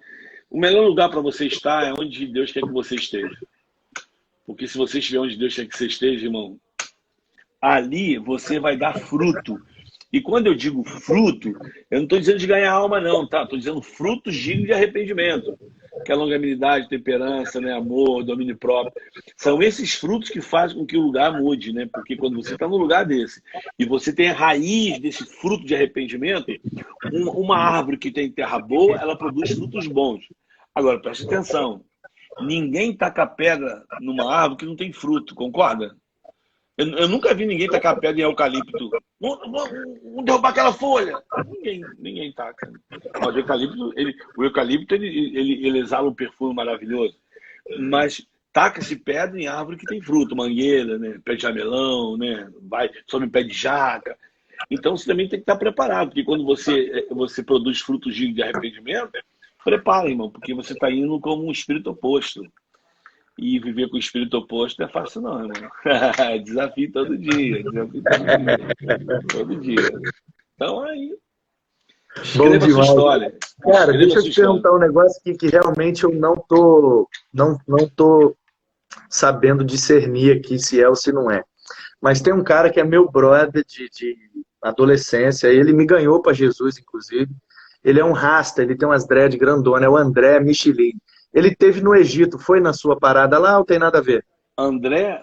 o melhor lugar para você estar é onde Deus quer que você esteja. Porque se você estiver onde Deus quer que você esteja, irmão, ali você vai dar fruto. E quando eu digo fruto, eu não estou dizendo de ganhar alma, não, tá? Estou dizendo frutos dignos de arrependimento. Que é longanimidade, temperança, né? Amor, domínio próprio. São esses frutos que fazem com que o lugar mude, né? Porque quando você está num lugar desse e você tem a raiz desse fruto de arrependimento, uma árvore que tem terra boa, ela produz frutos bons. Agora, preste atenção. Ninguém taca pedra numa árvore que não tem fruto, concorda? Eu nunca vi ninguém tacar pedra em eucalipto. Vamos derrubar aquela folha. Ninguém taca. Mas o eucalipto ele exala um perfume maravilhoso. Mas taca-se pedra em árvore que tem fruto, mangueira, né? Pé de jamelão, né? Sobe pé de jaca. Então você também tem que estar preparado, porque quando você produz frutos de arrependimento, prepara, irmão, porque você está indo como um espírito oposto. E viver com o espírito oposto não é fácil, não, irmão. Desafio todo dia. Todo dia. Então, aí. Escreva a sua história. Cara, deixa eu te perguntar um negócio que realmente eu não tô sabendo discernir aqui se é ou se não é. Mas tem um cara que é meu brother de adolescência, ele me ganhou para Jesus, inclusive. Ele é um rasta, ele tem umas dread grandona, é o André Michelin. Ele teve no Egito, foi na sua parada lá ou tem nada a ver? André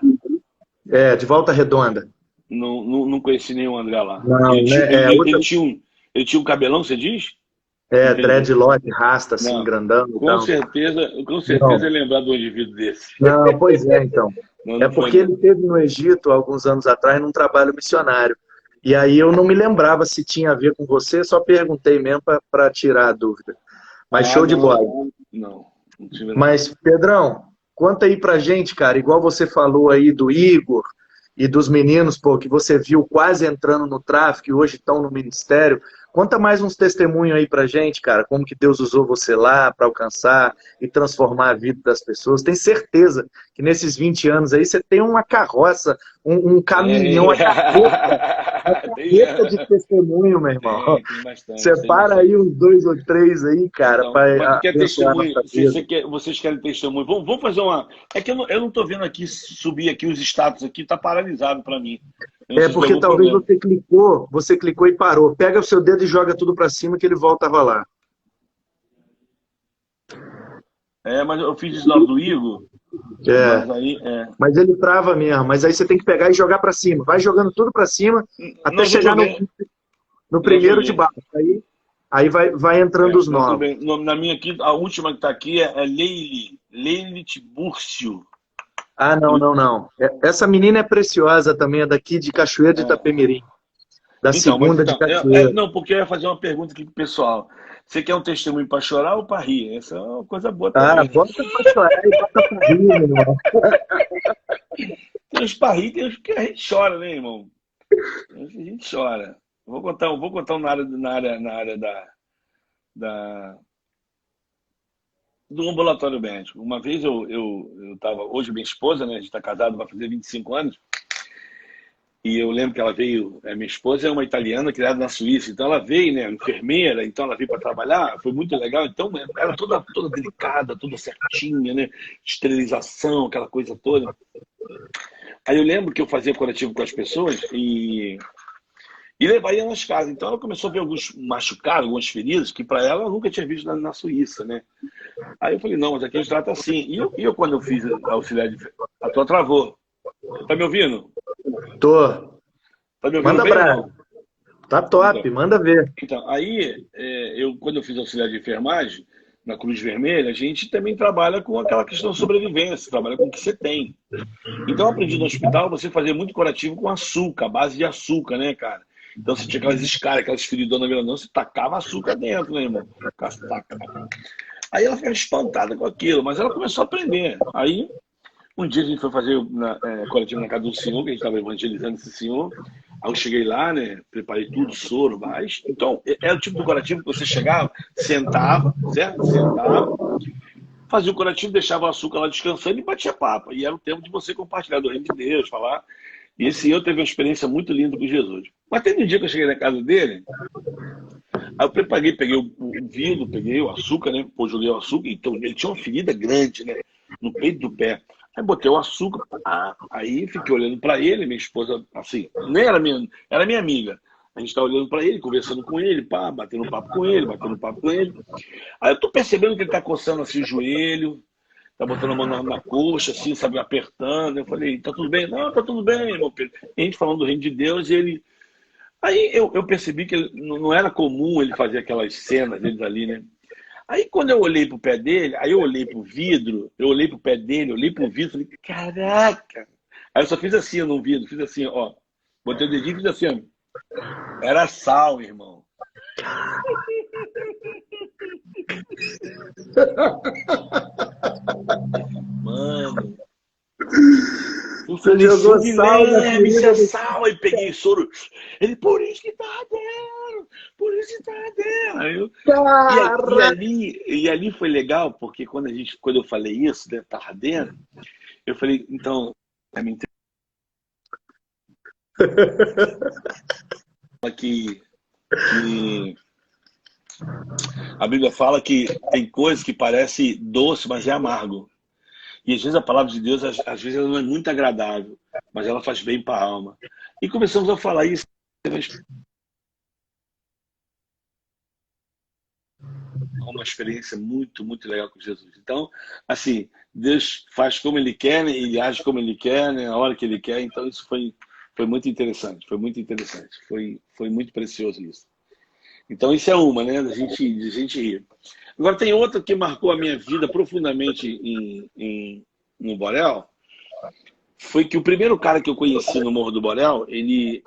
É, de Volta Redonda. Não conheci nenhum André lá. Não, Ele tinha, né? É, outra, ele tinha um cabelão, você diz? Não é entendi. dreadlock, rasta assim, Não. grandão, então. Com certeza é Não, lembrar de um indivíduo desse. não, pois é, então. Não, É não foi porque não. ele esteve no Egito alguns anos atrás num trabalho missionário. E aí eu não me lembrava se tinha a ver com você, só perguntei mesmo para tirar a dúvida. Mas Ah, show de bola. não. Não, não tive não. Mas, Pedrão, conta aí pra gente, cara, igual você falou aí do Igor e dos meninos, pô, que você viu quase entrando no tráfico e hoje estão no ministério. Conta mais uns testemunhos aí pra gente, cara, como que Deus usou você lá para alcançar e transformar a vida das pessoas. Tem certeza que nesses 20 anos aí você tem uma carroça, um caminhão, Tem. uma Tem, carreta de testemunho, meu irmão. tem bastante, tem Separa aí bastante. uns dois ou três aí, cara, Então, mas tu para quer abençoar a testemunho? nossa vida. Vocês querem testemunho? Vamos fazer uma. É que eu não tô vendo aqui subir aqui os status aqui, tá paralisado para mim. Eu não É sei se tem porque algum talvez problema. você clicou e parou. Pega o seu dedo e joga tudo para cima que ele volta a rolar. É, mas eu fiz isso na hora do Igor, É, mas aí. É. mas ele trava mesmo. Mas aí você tem que pegar e jogar para cima. Vai jogando tudo para cima até Não, já chegar joguei. no Já primeiro de joguei. baixo. Aí vai entrando É, os não, tudo novos. bem. Na minha aqui, a última que tá aqui é Leile Tiburcio. Ah, não, não, não. Essa menina é preciosa também, é daqui de Cachoeira de Itapemirim, da Então, mas segunda de então, Cachoeira. não, porque eu ia fazer uma pergunta aqui pro pessoal. Você quer um testemunho para chorar ou para rir? Essa é uma coisa boa Ah, também, né? bota pra chorar e bota pra rir, meu irmão. Tem uns para rir, tem uns que a gente chora, né, irmão? Tem uns que a gente chora. Vou contar um na área da, do ambulatório médico. Uma vez eu tava, hoje minha esposa, né, a gente está casado, vai fazer 25 anos, e eu lembro que ela veio, minha esposa é uma italiana criada na Suíça, então ela veio, né, enfermeira, então ela veio para trabalhar, foi muito legal, então era toda delicada, toda certinha, né, esterilização, aquela coisa toda. Aí eu lembro que eu fazia curativo com as pessoas e levaria nas casas. Então ela começou a ver alguns machucados, algumas feridas, que para ela eu nunca tinha visto na Suíça, né? Aí eu falei, não, mas aqui a gente trata assim. E eu quando eu fiz auxiliar de... A tua travou. Tá me ouvindo? Tô. Tá me ouvindo Manda bem ou brasa. não? Tá top, Então, manda ver. então aí, quando eu fiz auxiliar de enfermagem, na Cruz Vermelha, a gente também trabalha com aquela questão de sobrevivência, trabalha com o que você tem. Então eu aprendi no hospital você fazer muito curativo com açúcar, base de açúcar, né, cara? Então você tinha aquelas escaras, aquelas feridonas melanoma, você tacava açúcar dentro, né, irmão? Taca. Aí ela ficava espantada com aquilo, mas ela começou a aprender. Aí um dia a gente foi fazer coletivo na casa do senhor, que a gente estava evangelizando esse senhor. Aí eu cheguei lá, né? Preparei tudo, soro, mas. Então, é o tipo do curativo que você chegava, sentava, certo? Sentava, fazia o curativo, deixava o açúcar lá descansando e batia papo. E era o tempo de você compartilhar do reino de Deus, falar. E esse senhor teve uma experiência muito linda com Jesus. Mas teve um dia que eu cheguei na casa dele, aí eu peguei o vidro, peguei o açúcar, né? Pô, joguei o açúcar, então ele tinha uma ferida grande, né? No peito do pé. Aí botei o açúcar, aí fiquei olhando para ele, minha esposa, assim, nem era minha amiga. A gente tá olhando para ele, conversando com ele, pá, batendo papo com ele, batendo papo com ele. Aí eu tô percebendo que ele tá coçando assim o joelho, tá botando a mão na coxa, assim, sabe, apertando. Eu falei, tá tudo bem? Não, tá tudo bem, irmão Pedro. E a gente falando do reino de Deus, e ele. Aí eu percebi que não era comum ele fazer aquelas cenas deles ali, né? Aí quando eu olhei pro pé dele, aí eu olhei pro vidro, eu olhei pro pé dele, eu olhei pro vidro, falei, caraca! Aí eu só fiz assim no vidro, fiz assim, ó. Botei o dedinho e fiz assim, ó. Era sal, irmão. Mano. Eu Você falei, jogou sal na Guilherme, isso ferida é do sal. Aí peguei soro. Ele, por isso que tá ardendo. Por isso que tá ardendo. cara. E ali foi legal, porque quando eu falei isso, né, tá ardendo, eu falei, então, a minha que a Bíblia fala que tem coisas que parece doce, mas é amargo. E às vezes a palavra de Deus, às vezes ela não é muito agradável, mas ela faz bem para a alma. E começamos a falar isso. uma experiência muito, muito legal com Jesus. Então, assim, Deus faz como Ele quer, né? Ele age como Ele quer, né? Na hora que Ele quer. Então, isso foi muito interessante, foi muito interessante. Foi muito precioso isso. Então, isso é uma, né? De gente rir. Agora, tem outra que marcou a minha vida profundamente no Borel. Foi que o primeiro cara que eu conheci no Morro do Borel, ele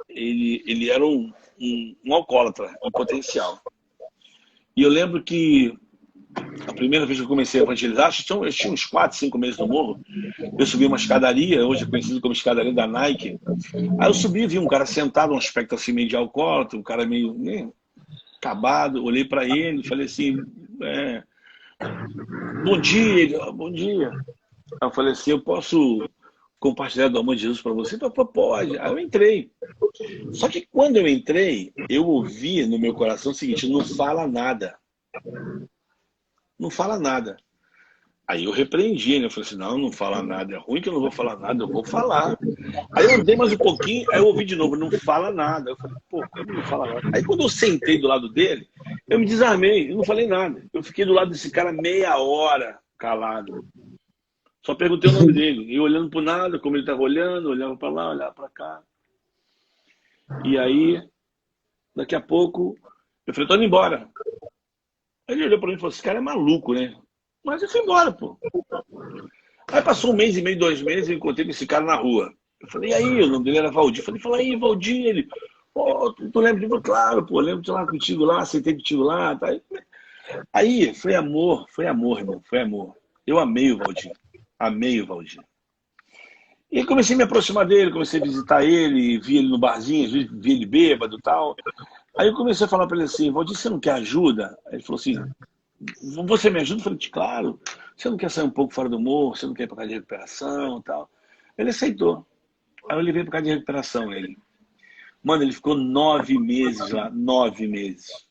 era um alcoólatra, um potencial. E eu lembro que a primeira vez que eu comecei a evangelizar, eu tinha uns 4, 5 meses no morro, eu subi uma escadaria, hoje é conhecido como escadaria da Nike. Aí eu subi e vi um cara sentado, um aspecto assim meio de alcoólatra, um cara meio acabado. Olhei para ele e falei assim, bom dia, ele, bom dia. Aí eu falei assim, eu posso compartilhar do amor de Jesus para você? Ele falou, pode. Aí eu entrei. Só que quando eu entrei, eu ouvi no meu coração o seguinte, não fala nada. Não fala nada. Aí eu repreendi, né? Eu falei assim, não fala nada. É ruim que eu não vou falar nada, eu vou falar. Aí eu andei mais um pouquinho, aí eu ouvi de novo, não fala nada. Eu falei, pô, como não fala nada? Aí quando eu sentei do lado dele, eu me desarmei, eu não falei nada. Eu fiquei do lado desse cara meia hora calado. Só perguntei o nome dele. Eu olhando pro nada, como ele estava olhando, olhava para lá, olhava para cá. E aí, daqui a pouco, eu falei, tô indo embora. Aí ele olhou para mim e falou, esse cara é maluco, né? Mas eu fui embora, pô. Aí passou 1 mês e meio, 2 meses, eu encontrei com esse cara na rua. Eu falei, e aí? O nome dele era Valdir. Eu falei, fala aí, Valdir. Ele, pô, tu lembra de mim? Claro, pô, lembro de lá contigo lá, sentei contigo lá. Tá? Aí, foi amor, irmão, foi amor. Eu amei o Valdir. Amei o Valdir. E aí comecei a me aproximar dele, comecei a visitar ele, vi ele no barzinho, vi ele bêbado e tal. Aí eu comecei a falar para ele assim, Valdir, você não quer ajuda? Aí ele falou assim, você me ajuda? Eu falei, claro. Você não quer sair um pouco fora do morro? Você não quer ir para casa de recuperação e tal? Ele aceitou. Aí eu levei para casa de recuperação ele. Mano, ele ficou 9 meses lá, 9 meses.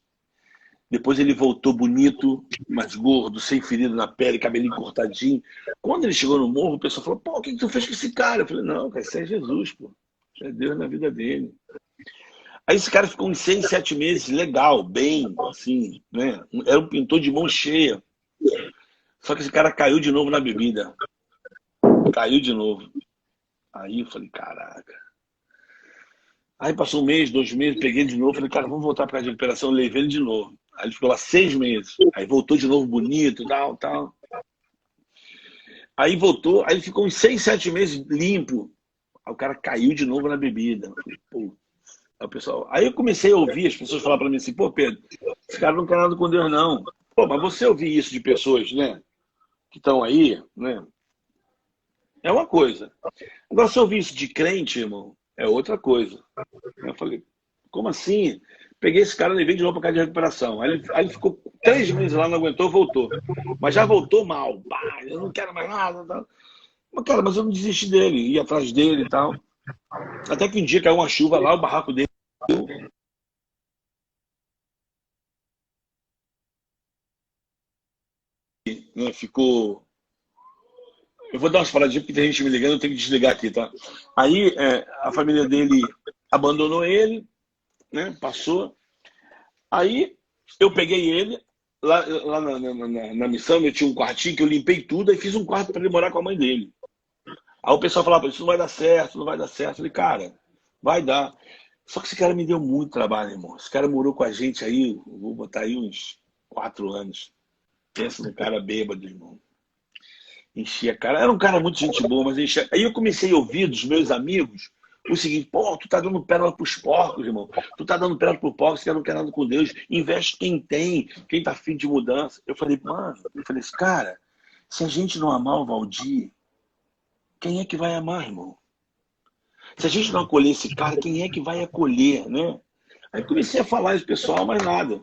Depois ele voltou bonito, mais gordo, sem ferida na pele, cabelinho cortadinho. Quando ele chegou no morro, o pessoal falou, pô, o que tu fez com esse cara? Eu falei, não, cara, isso é Jesus, pô. Isso é Deus na vida dele. Aí esse cara ficou uns 6, 7 meses legal, bem, assim, né? Era um pintor de mão cheia. Só que esse cara caiu de novo na bebida. Caiu de novo. Aí eu falei, caraca. Aí passou 1 mês, 2 meses, peguei ele de novo, falei, cara, vamos voltar para casa de recuperação, levei ele de novo. Aí ele ficou lá 6 meses. Aí voltou de novo bonito, tal. Aí voltou, aí ele ficou uns 6, 7 meses limpo. Aí o cara caiu de novo na bebida. Eu falei, pô. Aí eu comecei a ouvir as pessoas falar para mim assim, pô, Pedro, esse cara não quer nada com Deus, não. Pô, mas você ouvir isso de pessoas, né, que estão aí, né, é uma coisa. Agora, se eu ouvir isso de crente, irmão, é outra coisa. Eu falei, como assim? Peguei esse cara e levei de novo para casa de recuperação. Aí ele ficou 3 meses lá, não aguentou, voltou. Mas já voltou mal. Bah, eu não quero mais nada. Tal. Mas, cara, mas eu não desisti dele, ia atrás dele e tal. Até que um dia caiu uma chuva lá, o barraco dele. Né, ficou. Eu vou dar umas paradinhas porque tem gente me ligando, eu tenho que desligar aqui, tá? Aí a família dele abandonou ele, né? Passou. Aí eu peguei ele lá na missão, eu tinha um quartinho que eu limpei tudo e fiz um quarto para ele morar com a mãe dele. Aí o pessoal falava, isso não vai dar certo, não vai dar certo. Eu falei, cara, vai dar. Só que esse cara me deu muito trabalho, irmão. Esse cara morou com a gente aí, vou botar aí uns 4 anos. Pensa no cara bêbado, irmão. Enchia a cara. Era um cara muito gente boa, mas enchia. Aí eu comecei a ouvir dos meus amigos o seguinte, pô, tu tá dando pérola pros porcos, irmão. Tu tá dando pérola pros porcos, que não quer nada com Deus. Investe quem tem, quem tá afim de mudança. Eu falei, mano, cara, se a gente não amar o Valdir, quem é que vai amar, irmão? Se a gente não acolher esse cara, quem é que vai acolher, né? Aí comecei a falar isso, pessoal, mas nada.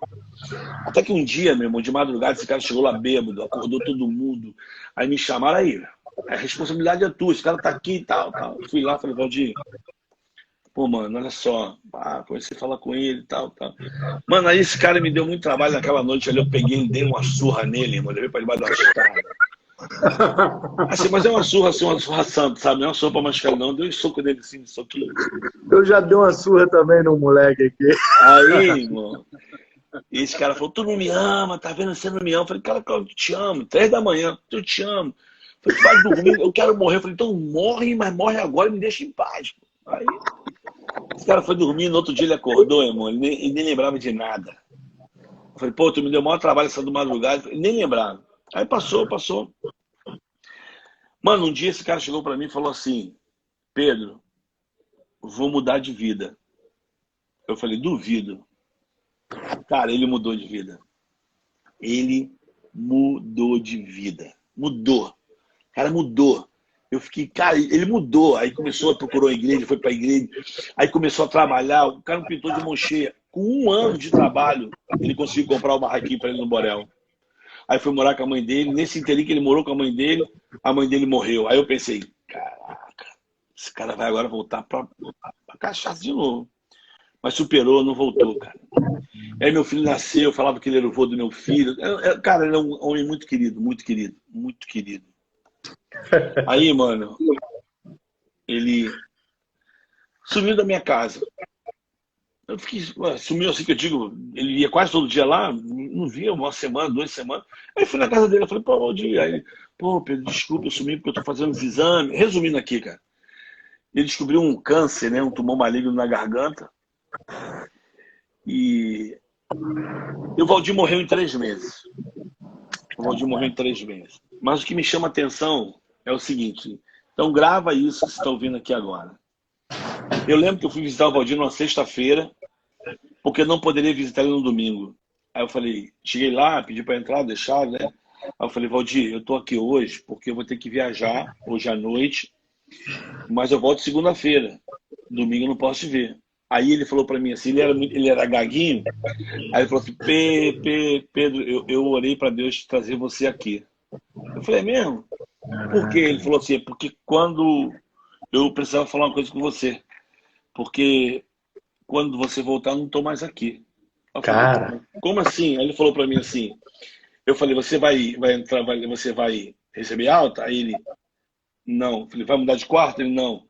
Até que um dia, meu irmão, de madrugada, esse cara chegou lá bêbado, acordou todo mundo. Aí me chamaram aí, a responsabilidade é tua, esse cara tá aqui e tal. Fui lá, falei, Valdir, pô, mano, olha só. Comecei a falar com ele e tal. Mano, aí esse cara me deu muito trabalho naquela noite ali, eu peguei e dei uma surra nele, irmão, levei pra debaixo da escada. Assim, mas é uma surra assim, uma surra santa, sabe? Não é uma surra pra machucar, não. Deu um soco dele assim, um soquinho. Eu já dei uma surra também no moleque aqui. Aí, irmão. E esse cara falou, tu não me ama, tá vendo? Você não me ama. Eu falei, cara, eu te amo. 3 da manhã, eu te amo. Eu falei, vai dormir, eu quero morrer. Eu falei, então morre, mas morre agora e me deixa em paz. Aí, esse cara foi dormir, no outro dia ele acordou, irmão, ele nem lembrava de nada. Eu falei, pô, tu me deu o maior trabalho essa do madrugada. Ele nem lembrava. Aí passou. Mano, um dia esse cara chegou pra mim e falou assim, Pedro, vou mudar de vida. Eu falei, duvido. Cara, ele mudou de vida. Ele mudou de vida. Mudou. O cara mudou. Eu fiquei, cara, ele mudou. Aí procurou a igreja, foi pra igreja. Aí começou a trabalhar. O cara me pintou de mão cheia. Com 1 ano de trabalho, ele conseguiu comprar o barraquinho pra ele no Borel. Aí foi morar com a mãe dele. Nesse interim que ele morou com a mãe dele morreu. Aí eu pensei, caraca, esse cara vai agora voltar pra cachaça de novo. Mas superou, não voltou, cara. Aí meu filho nasceu, eu falava que ele era o vô do meu filho. Cara, ele é um homem muito querido, muito querido, muito querido. Aí, mano, ele sumiu da minha casa. Eu fiquei, sumiu assim que eu digo, ele ia quase todo dia lá, não via 1 semana, 2 semanas. Aí fui na casa dele, eu falei, pô, bom dia. Aí ele, pô, Pedro, desculpa, eu sumi porque eu tô fazendo os exames. Resumindo aqui, cara, ele descobriu um câncer, né, um tumor maligno na garganta. E o Valdir morreu em 3 meses. Mas o que me chama a atenção é o seguinte, então grava isso que você está ouvindo aqui agora. Eu lembro que eu fui visitar o Valdir numa sexta-feira, porque eu não poderia visitar ele no domingo. Aí eu falei, cheguei lá, pedi para entrar, deixar, né? Aí eu falei, Valdir, eu tô aqui hoje porque eu vou ter que viajar hoje à noite, mas eu volto segunda-feira. Domingo eu não posso te ver. Aí ele falou para mim assim, ele era gaguinho, aí ele falou assim, Pedro, eu orei para Deus trazer você aqui. Eu falei, é mesmo? Por quê? Ele falou assim, porque quando eu precisava falar uma coisa com você, porque quando você voltar eu não estou mais aqui. Eu falei, Cara, como assim? Aí ele falou para mim assim, eu falei, você vai entrar, você vai receber alta? Aí ele, não. Eu falei, vai mudar de quarto? Ele, não.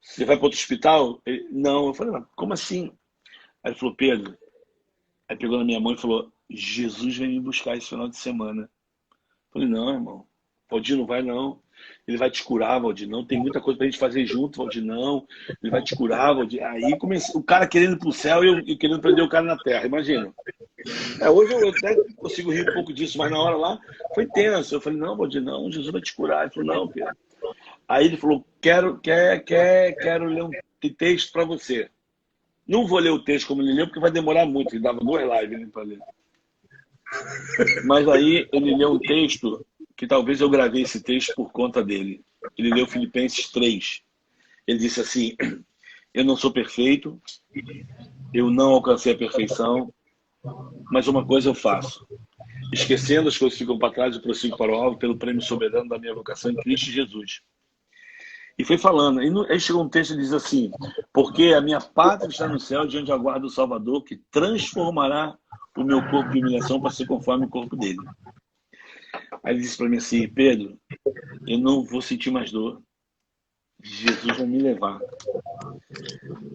Você vai para outro hospital? Ele, não. Eu falei, mas como assim? Aí ele falou, Pedro, aí pegou na minha mão e falou, Jesus vem me buscar esse final de semana. Eu falei, não, irmão, Valdir não vai não. Ele vai te curar, Valdir, não. Tem muita coisa pra gente fazer junto, Valdir, não. Ele vai te curar, Valdir. Aí comecei, o cara querendo ir pro céu e eu querendo prender o cara na terra, imagina. Hoje eu até consigo rir um pouco disso, mas na hora lá foi tenso. Eu falei, não, Valdir, não, Jesus vai te curar. Ele falou, não, Pedro. Aí ele falou, quero ler um texto para você. Não vou ler o texto como ele leu, porque vai demorar muito. Ele dava 2 lives para ler. Mas aí ele leu um texto que talvez eu gravei esse texto por conta dele. Ele leu Filipenses 3. Ele disse assim, eu não sou perfeito, eu não alcancei a perfeição, mas uma coisa eu faço. Esquecendo as coisas que ficam para trás, eu prossigo para o alvo pelo prêmio soberano da minha vocação em Cristo Jesus. E foi falando. Aí chegou um texto e diz assim, porque a minha pátria está no céu, de onde aguardo o Salvador, que transformará o meu corpo de humilhação para ser conforme o corpo dele. Aí ele disse para mim assim, Pedro, eu não vou sentir mais dor. Jesus vai me levar.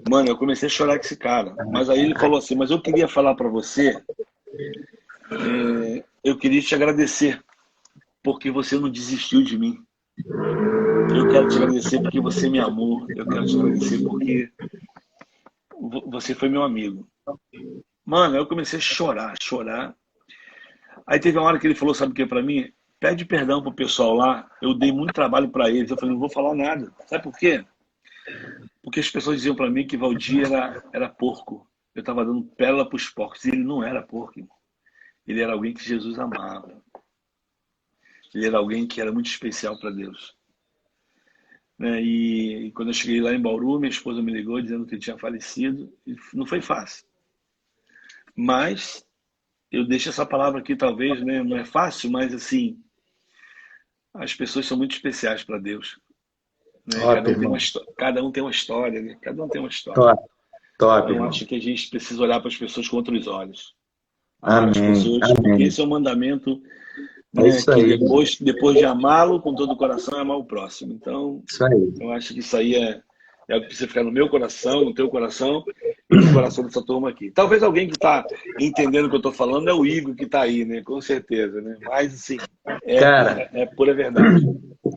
Mano, eu comecei a chorar com esse cara. Mas aí ele falou assim, mas eu queria falar para você, eu queria te agradecer, porque você não desistiu de mim. Eu quero te agradecer porque você me amou. Eu quero te agradecer porque você foi meu amigo. Mano, eu comecei a chorar. Aí teve uma hora que ele falou, sabe o que pra mim? Pede perdão pro pessoal lá. Eu dei muito trabalho pra eles. Eu falei, não vou falar nada. Sabe por quê? Porque as pessoas diziam pra mim que Valdir era porco. Eu tava dando pérola pros porcos. E ele não era porco, irmão. Ele era alguém que Jesus amava. Ele era alguém que era muito especial pra Deus. E quando eu cheguei lá em Bauru, minha esposa me ligou dizendo que ele tinha falecido. E não foi fácil. Mas eu deixo essa palavra aqui, talvez, né? Não é fácil, mas assim, as pessoas são muito especiais para Deus. Né? Cada um tem uma história, né? Cada um tem uma história. Top, Eu irmão. acho que a gente precisa olhar para as pessoas com outros olhos. Amém. As pessoas, porque esse é um mandamento, né, isso que aí. depois de amá-lo com todo o coração, é amar o próximo. Então, Isso aí. eu acho que isso aí é o que precisa ficar no meu coração, no teu coração e no coração dessa turma aqui. Talvez alguém que está entendendo o que eu estou falando é o Igor que está aí, né? Com certeza, né? Mas, assim, Cara, é pura verdade.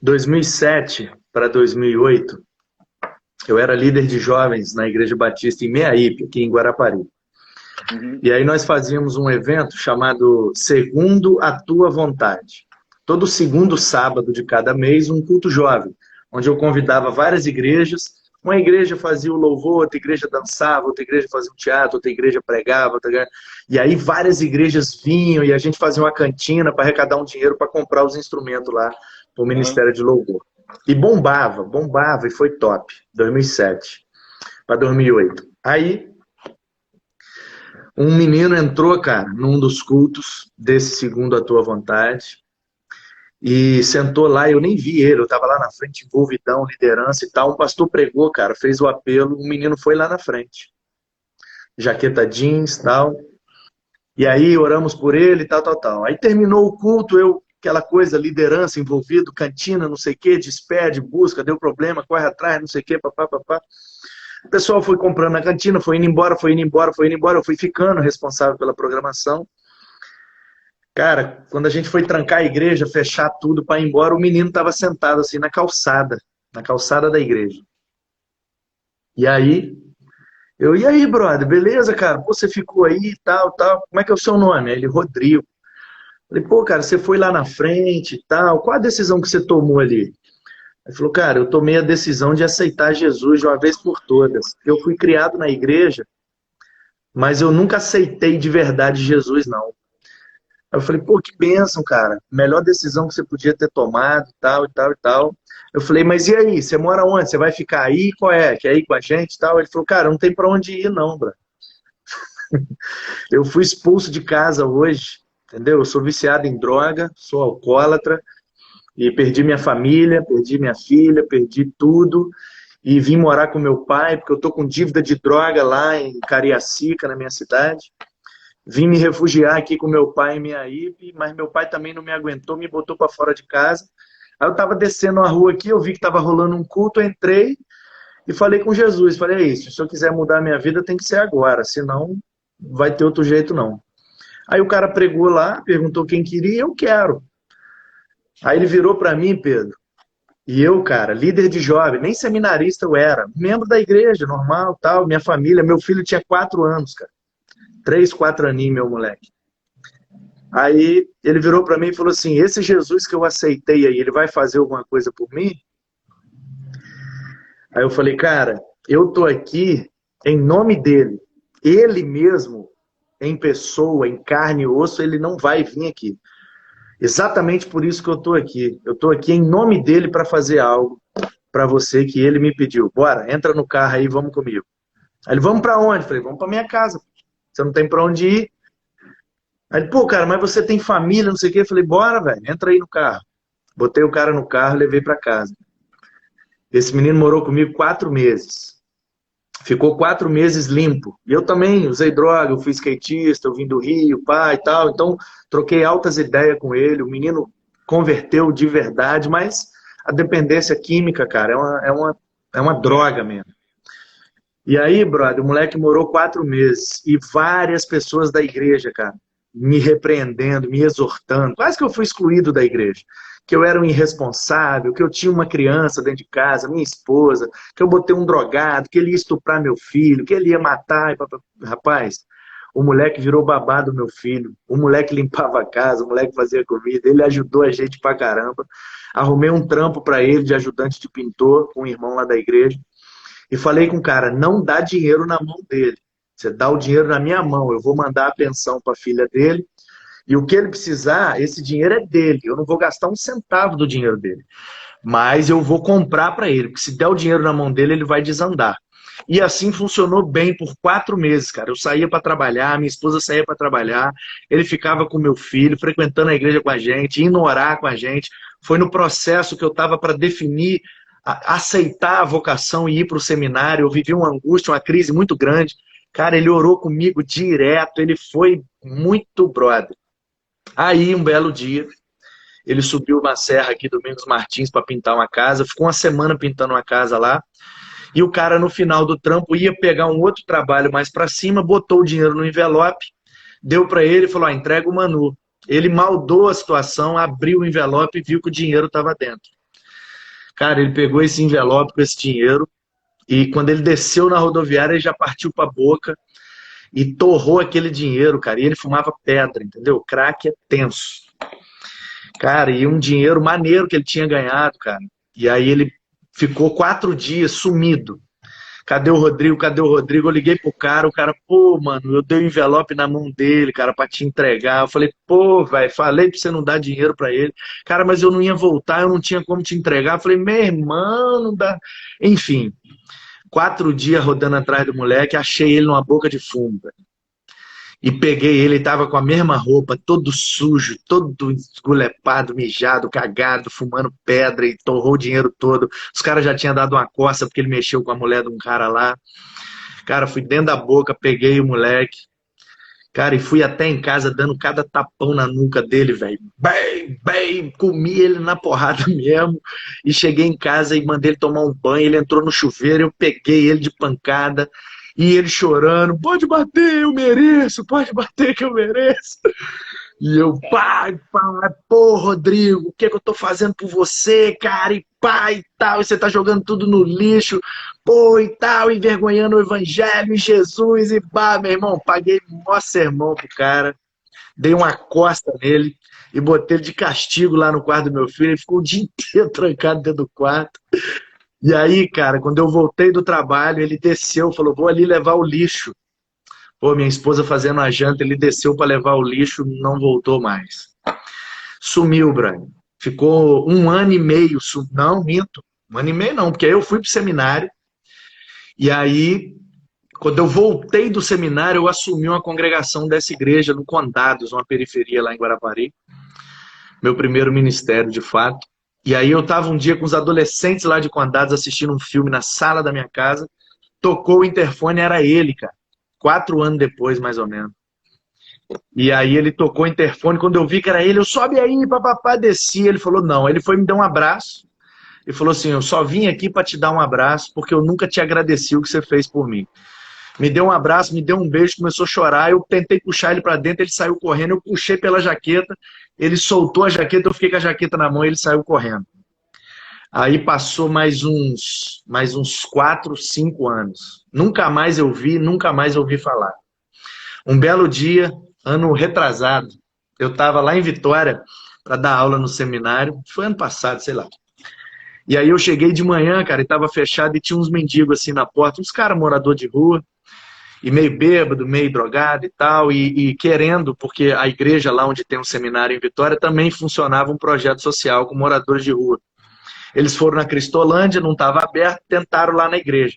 2007 para 2008, eu era líder de jovens na Igreja Batista em Meaípe, aqui em Guarapari. Uhum. E aí nós fazíamos um evento chamado Segundo a Tua Vontade. Todo segundo sábado de cada mês, um culto jovem, onde eu convidava várias igrejas. Uma igreja fazia o louvor, outra igreja dançava, outra igreja fazia o teatro, outra igreja pregava. E aí várias igrejas vinham e a gente fazia uma cantina para arrecadar um dinheiro para comprar os instrumentos lá para o Ministério de Louvor. E bombava e foi top. 2007 para 2008. Aí um menino entrou, cara, num dos cultos desse Segundo a Tua Vontade e sentou lá, eu nem vi ele, eu tava lá na frente, envolvidão, liderança e tal. Um pastor pregou, cara, fez o apelo, o menino foi lá na frente. Jaqueta jeans e tal. E aí oramos por ele, tal. Aí terminou o culto, aquela coisa, liderança envolvido, cantina, não sei o quê, despede, busca, deu problema, corre atrás, não sei o quê, papá. O pessoal foi comprando na cantina, foi indo embora. Eu fui ficando responsável pela programação. Cara, quando a gente foi trancar a igreja, fechar tudo para ir embora, o menino estava sentado assim na calçada da igreja. E aí, brother, beleza, cara? Pô, você ficou aí e tal. Como é que é o seu nome? Ele, Rodrigo. Falei, pô, cara, você foi lá na frente e tal. Qual a decisão que você tomou ali? Ele falou, cara, eu tomei a decisão de aceitar Jesus de uma vez por todas. Eu fui criado na igreja, mas eu nunca aceitei de verdade Jesus, não. Aí eu falei, pô, que bênção, cara. Melhor decisão que você podia ter tomado, tal. Eu falei, mas e aí? Você mora onde? Você vai ficar aí? Qual é? Quer ir com a gente e tal? Ele falou, cara, não tem pra onde ir, não, bro. Eu fui expulso de casa hoje, entendeu? Eu sou viciado em droga, sou alcoólatra, e perdi minha família, perdi minha filha, perdi tudo, e vim morar com meu pai, porque eu tô com dívida de droga lá em Cariacica, na minha cidade. Vim me refugiar aqui com meu pai em Meaípe, mas meu pai também não me aguentou, me botou para fora de casa. Aí eu tava descendo a rua aqui, eu vi que tava rolando um culto, eu entrei e falei com Jesus. Falei, é isso, se eu quiser mudar a minha vida tem que ser agora, senão vai ter outro jeito não. Aí o cara pregou lá, perguntou quem queria, eu quero. Aí ele virou para mim, Pedro, e eu, cara, líder de jovem, nem seminarista eu era, membro da igreja, normal, tal, minha família, meu filho tinha 4 anos, cara. 3, 4 aninhos, meu moleque. Aí ele virou para mim e falou assim, esse Jesus que eu aceitei aí, ele vai fazer alguma coisa por mim? Aí eu falei, cara, eu tô aqui em nome dele. Ele mesmo, em pessoa, em carne e osso, ele não vai vir aqui. Exatamente por isso que eu tô aqui. Eu tô aqui em nome dele para fazer algo para você que ele me pediu. Bora, entra no carro aí, vamos comigo. Aí ele, vamos para onde? Eu falei, vamos para minha casa. Você não tem para onde ir. Aí ele, pô, cara, mas você tem família, não sei o quê. Eu falei, bora, velho, entra aí no carro. Botei o cara no carro, levei para casa. Esse menino morou comigo 4 meses. Ficou 4 meses limpo. E eu também usei droga, eu fui skatista, eu vim do Rio, pai e tal. Então, troquei altas ideias com ele. O menino converteu de verdade, mas a dependência química, cara, é uma droga mesmo. E aí, brother, o moleque morou 4 meses. E várias pessoas da igreja, cara, me repreendendo, me exortando. Quase que eu fui excluído da igreja. Que eu era um irresponsável, que eu tinha uma criança dentro de casa, minha esposa, que eu botei um drogado, que ele ia estuprar meu filho, que ele ia matar. Rapaz, o moleque virou babá do meu filho. O moleque limpava a casa, o moleque fazia comida. Ele ajudou a gente pra caramba. Arrumei um trampo pra ele de ajudante de pintor, com um irmão lá da igreja. E falei com o cara, não dá dinheiro na mão dele. Você dá o dinheiro na minha mão, eu vou mandar a pensão para a filha dele. E o que ele precisar, esse dinheiro é dele. Eu não vou gastar um centavo do dinheiro dele. Mas eu vou comprar para ele. Porque se der o dinheiro na mão dele, ele vai desandar. E assim funcionou bem por 4 meses, cara. Eu saía para trabalhar, minha esposa saía para trabalhar. Ele ficava com meu filho, frequentando a igreja com a gente, indo orar com a gente. Foi no processo que eu estava para definir aceitar a vocação e ir para o seminário. Eu vivi uma angústia, uma crise muito grande. Cara, ele orou comigo direto, ele foi muito brother. Aí, um belo dia, ele subiu uma serra aqui, Domingos Martins, para pintar uma casa. Ficou uma semana pintando uma casa lá. E o cara, no final do trampo, ia pegar um outro trabalho mais para cima, botou o dinheiro no envelope, deu para ele e falou: entrega o Manu. Ele maldou a situação, abriu o envelope e viu que o dinheiro estava dentro. Cara, ele pegou esse envelope com esse dinheiro e quando ele desceu na rodoviária, ele já partiu para a boca e torrou aquele dinheiro, cara. E ele fumava pedra, entendeu? Crack é tenso. Cara, e um dinheiro maneiro que ele tinha ganhado, cara. E aí ele ficou 4 dias sumido. Cadê o Rodrigo? Cadê o Rodrigo? Eu liguei pro cara, o cara, pô, mano, eu dei o envelope na mão dele, cara, pra te entregar. Eu falei, pô, velho, falei pra você não dar dinheiro pra ele. Cara, mas eu não ia voltar, eu não tinha como te entregar. Eu falei, meu irmão, não dá. Enfim, 4 dias rodando atrás do moleque, achei ele numa boca de fumo, velho. E peguei ele, tava com a mesma roupa, todo sujo, todo esgulepado, mijado, cagado, fumando pedra e torrou o dinheiro todo. Os caras já tinham dado uma coça porque ele mexeu com a mulher de um cara lá. Cara, fui dentro da boca, peguei o moleque. Cara, e fui até em casa dando cada tapão na nuca dele, velho. Bem, bem, comi ele na porrada mesmo. E cheguei em casa e mandei ele tomar um banho. Ele entrou no chuveiro, eu peguei ele de pancada. E ele chorando, pode bater, eu mereço, pode bater que eu mereço. E eu, pai, pô, Rodrigo, o que é que eu tô fazendo por você, cara? E pai, e tal, e você tá jogando tudo no lixo, pô, e tal, envergonhando o evangelho, Jesus, e pá, meu irmão, paguei o maior sermão pro cara, dei uma costa nele e botei ele de castigo lá no quarto do meu filho, ele ficou o dia inteiro trancado dentro do quarto. E aí, cara, quando eu voltei do trabalho, ele desceu, falou, vou ali levar o lixo. Pô, minha esposa fazendo a janta, ele desceu para levar o lixo, não voltou mais. Sumiu, Brian. Ficou 1 ano e meio, não, minto, 1 ano e meio não, porque aí eu fui pro seminário, e aí, quando eu voltei do seminário, eu assumi uma congregação dessa igreja no Condados, uma periferia lá em Guarapari, meu primeiro ministério, de fato. E aí eu estava um dia com os adolescentes lá de Condados assistindo um filme na sala da minha casa, tocou o interfone, era ele, cara. 4 anos depois, mais ou menos. E aí ele tocou o interfone, quando eu vi que era ele, eu sobe aí, papapá, desci. Ele falou, não. Ele foi me dar um abraço e falou assim, eu só vim aqui para te dar um abraço, porque eu nunca te agradeci o que você fez por mim. Me deu um abraço, me deu um beijo, começou a chorar, eu tentei puxar ele para dentro, ele saiu correndo, eu puxei pela jaqueta, ele soltou a jaqueta, eu fiquei com a jaqueta na mão e ele saiu correndo. Aí passou mais uns 4, 5 anos. Nunca mais eu vi, nunca mais ouvi falar. Um belo dia, ano retrasado, eu estava lá em Vitória para dar aula no seminário, foi ano passado, sei lá. E aí eu cheguei de manhã, cara, e estava fechado e tinha uns mendigos assim na porta, uns caras morador de rua, e meio bêbado, meio drogado e tal, e querendo, porque a igreja lá onde tem um seminário em Vitória também funcionava um projeto social com moradores de rua. Eles foram na Cristolândia, não estava aberto, tentaram lá na igreja.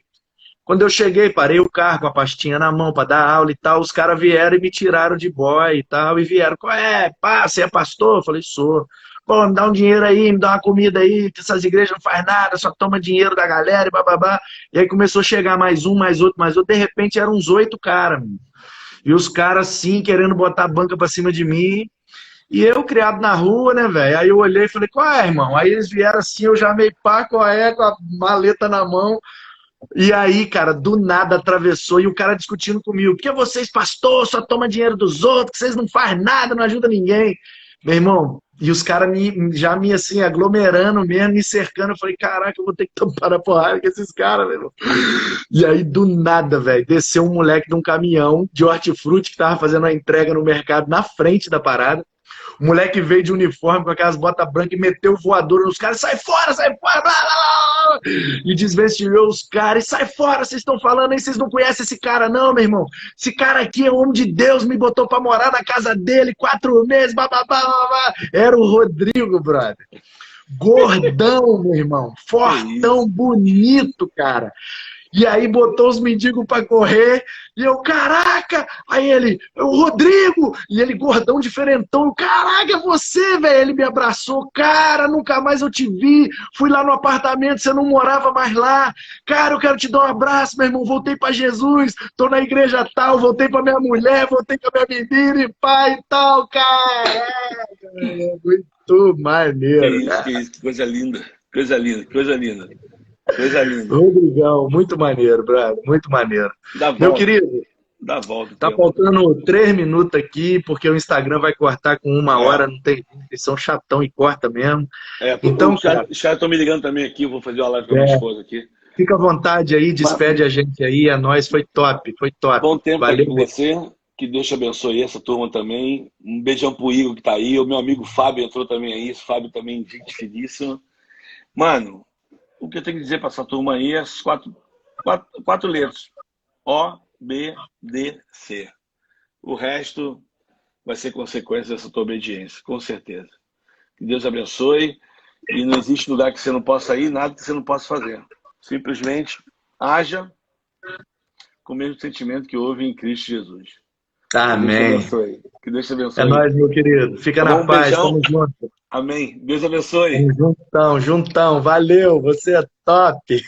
Quando eu cheguei, parei o carro com a pastinha na mão para dar aula e tal, os caras vieram e me tiraram de boy e tal, e vieram, pá, você é pastor? Eu falei, sou. Pô, me dá um dinheiro aí, me dá uma comida aí, que essas igrejas não faz nada, só toma dinheiro da galera e bababá. E aí começou a chegar mais um, mais outro, mais outro, de repente eram uns 8 caras, mano. E os caras, assim, querendo botar a banca pra cima de mim, e eu, criado na rua, né, velho? Aí eu olhei e falei, qual é, irmão? Aí eles vieram assim, eu já meio pá, qual é, com a maleta na mão. E aí, cara, do nada atravessou e o cara discutindo comigo. Porque vocês, pastor, só toma dinheiro dos outros, que vocês não fazem nada, não ajudam ninguém. Meu irmão, e os caras já me assim, aglomerando mesmo, me cercando. Eu falei, caraca, eu vou ter que tampar a porrada com esses caras, meu irmão. E aí, do nada, velho, desceu um moleque de um caminhão de hortifruti que tava fazendo a entrega no mercado na frente da parada. O moleque veio de uniforme com aquelas botas brancas e meteu voador nos caras. Sai fora, blá, blá, blá. E desvestilhou os caras. E sai fora, vocês estão falando aí, vocês não conhecem esse cara não, meu irmão. Esse cara aqui é o homem de Deus, me botou pra morar na casa dele 4 meses, bababá, babá. Era o Rodrigo, brother. Gordão, meu irmão. Fortão, bonito, cara. E aí botou os mendigos pra correr, e eu, caraca! Aí ele, o Rodrigo! E ele, gordão, diferentão, caraca, é você, velho! Ele me abraçou, cara, nunca mais eu te vi, fui lá no apartamento, você não morava mais lá, cara, eu quero te dar um abraço, meu irmão, voltei pra Jesus, tô na igreja tal, voltei pra minha mulher, voltei com a minha menina e pai e tal, caraca! Muito maneiro, que isso, que coisa linda, coisa linda, coisa linda. Coisa linda. Rodrigão, muito maneiro, brother, muito maneiro. Dá Meu volta. querido, Dá volta. tá faltando 3 minutos aqui, porque o Instagram vai cortar com 1 hora, não tem. Eles são chatão e corta mesmo. Então, Os cara, caras estão me ligando também aqui, eu vou fazer uma live com a minha esposa aqui. fica à vontade aí, despede a gente aí, é nóis, foi top, foi top. Bom tempo Valeu aqui com mesmo. você. Que Deus te abençoe essa turma também. Um beijão pro Igor que tá aí. O meu amigo Fábio entrou também aí. Esse Fábio também, gente finíssima. Mano, o que eu tenho que dizer pra essa turma aí é as quatro letras. O, B, D, C. O resto vai ser consequência dessa tua obediência, com certeza. Que Deus abençoe. E não existe lugar que você não possa ir, nada que você não possa fazer. Simplesmente haja com o mesmo sentimento que houve em Cristo Jesus. Amém. Que Deus te abençoe. É nóis, meu querido. Fica Tá bom? na Um paz, beijão. tamo junto. Amém. Deus abençoe. Tamo juntão, juntão. Valeu, você é top.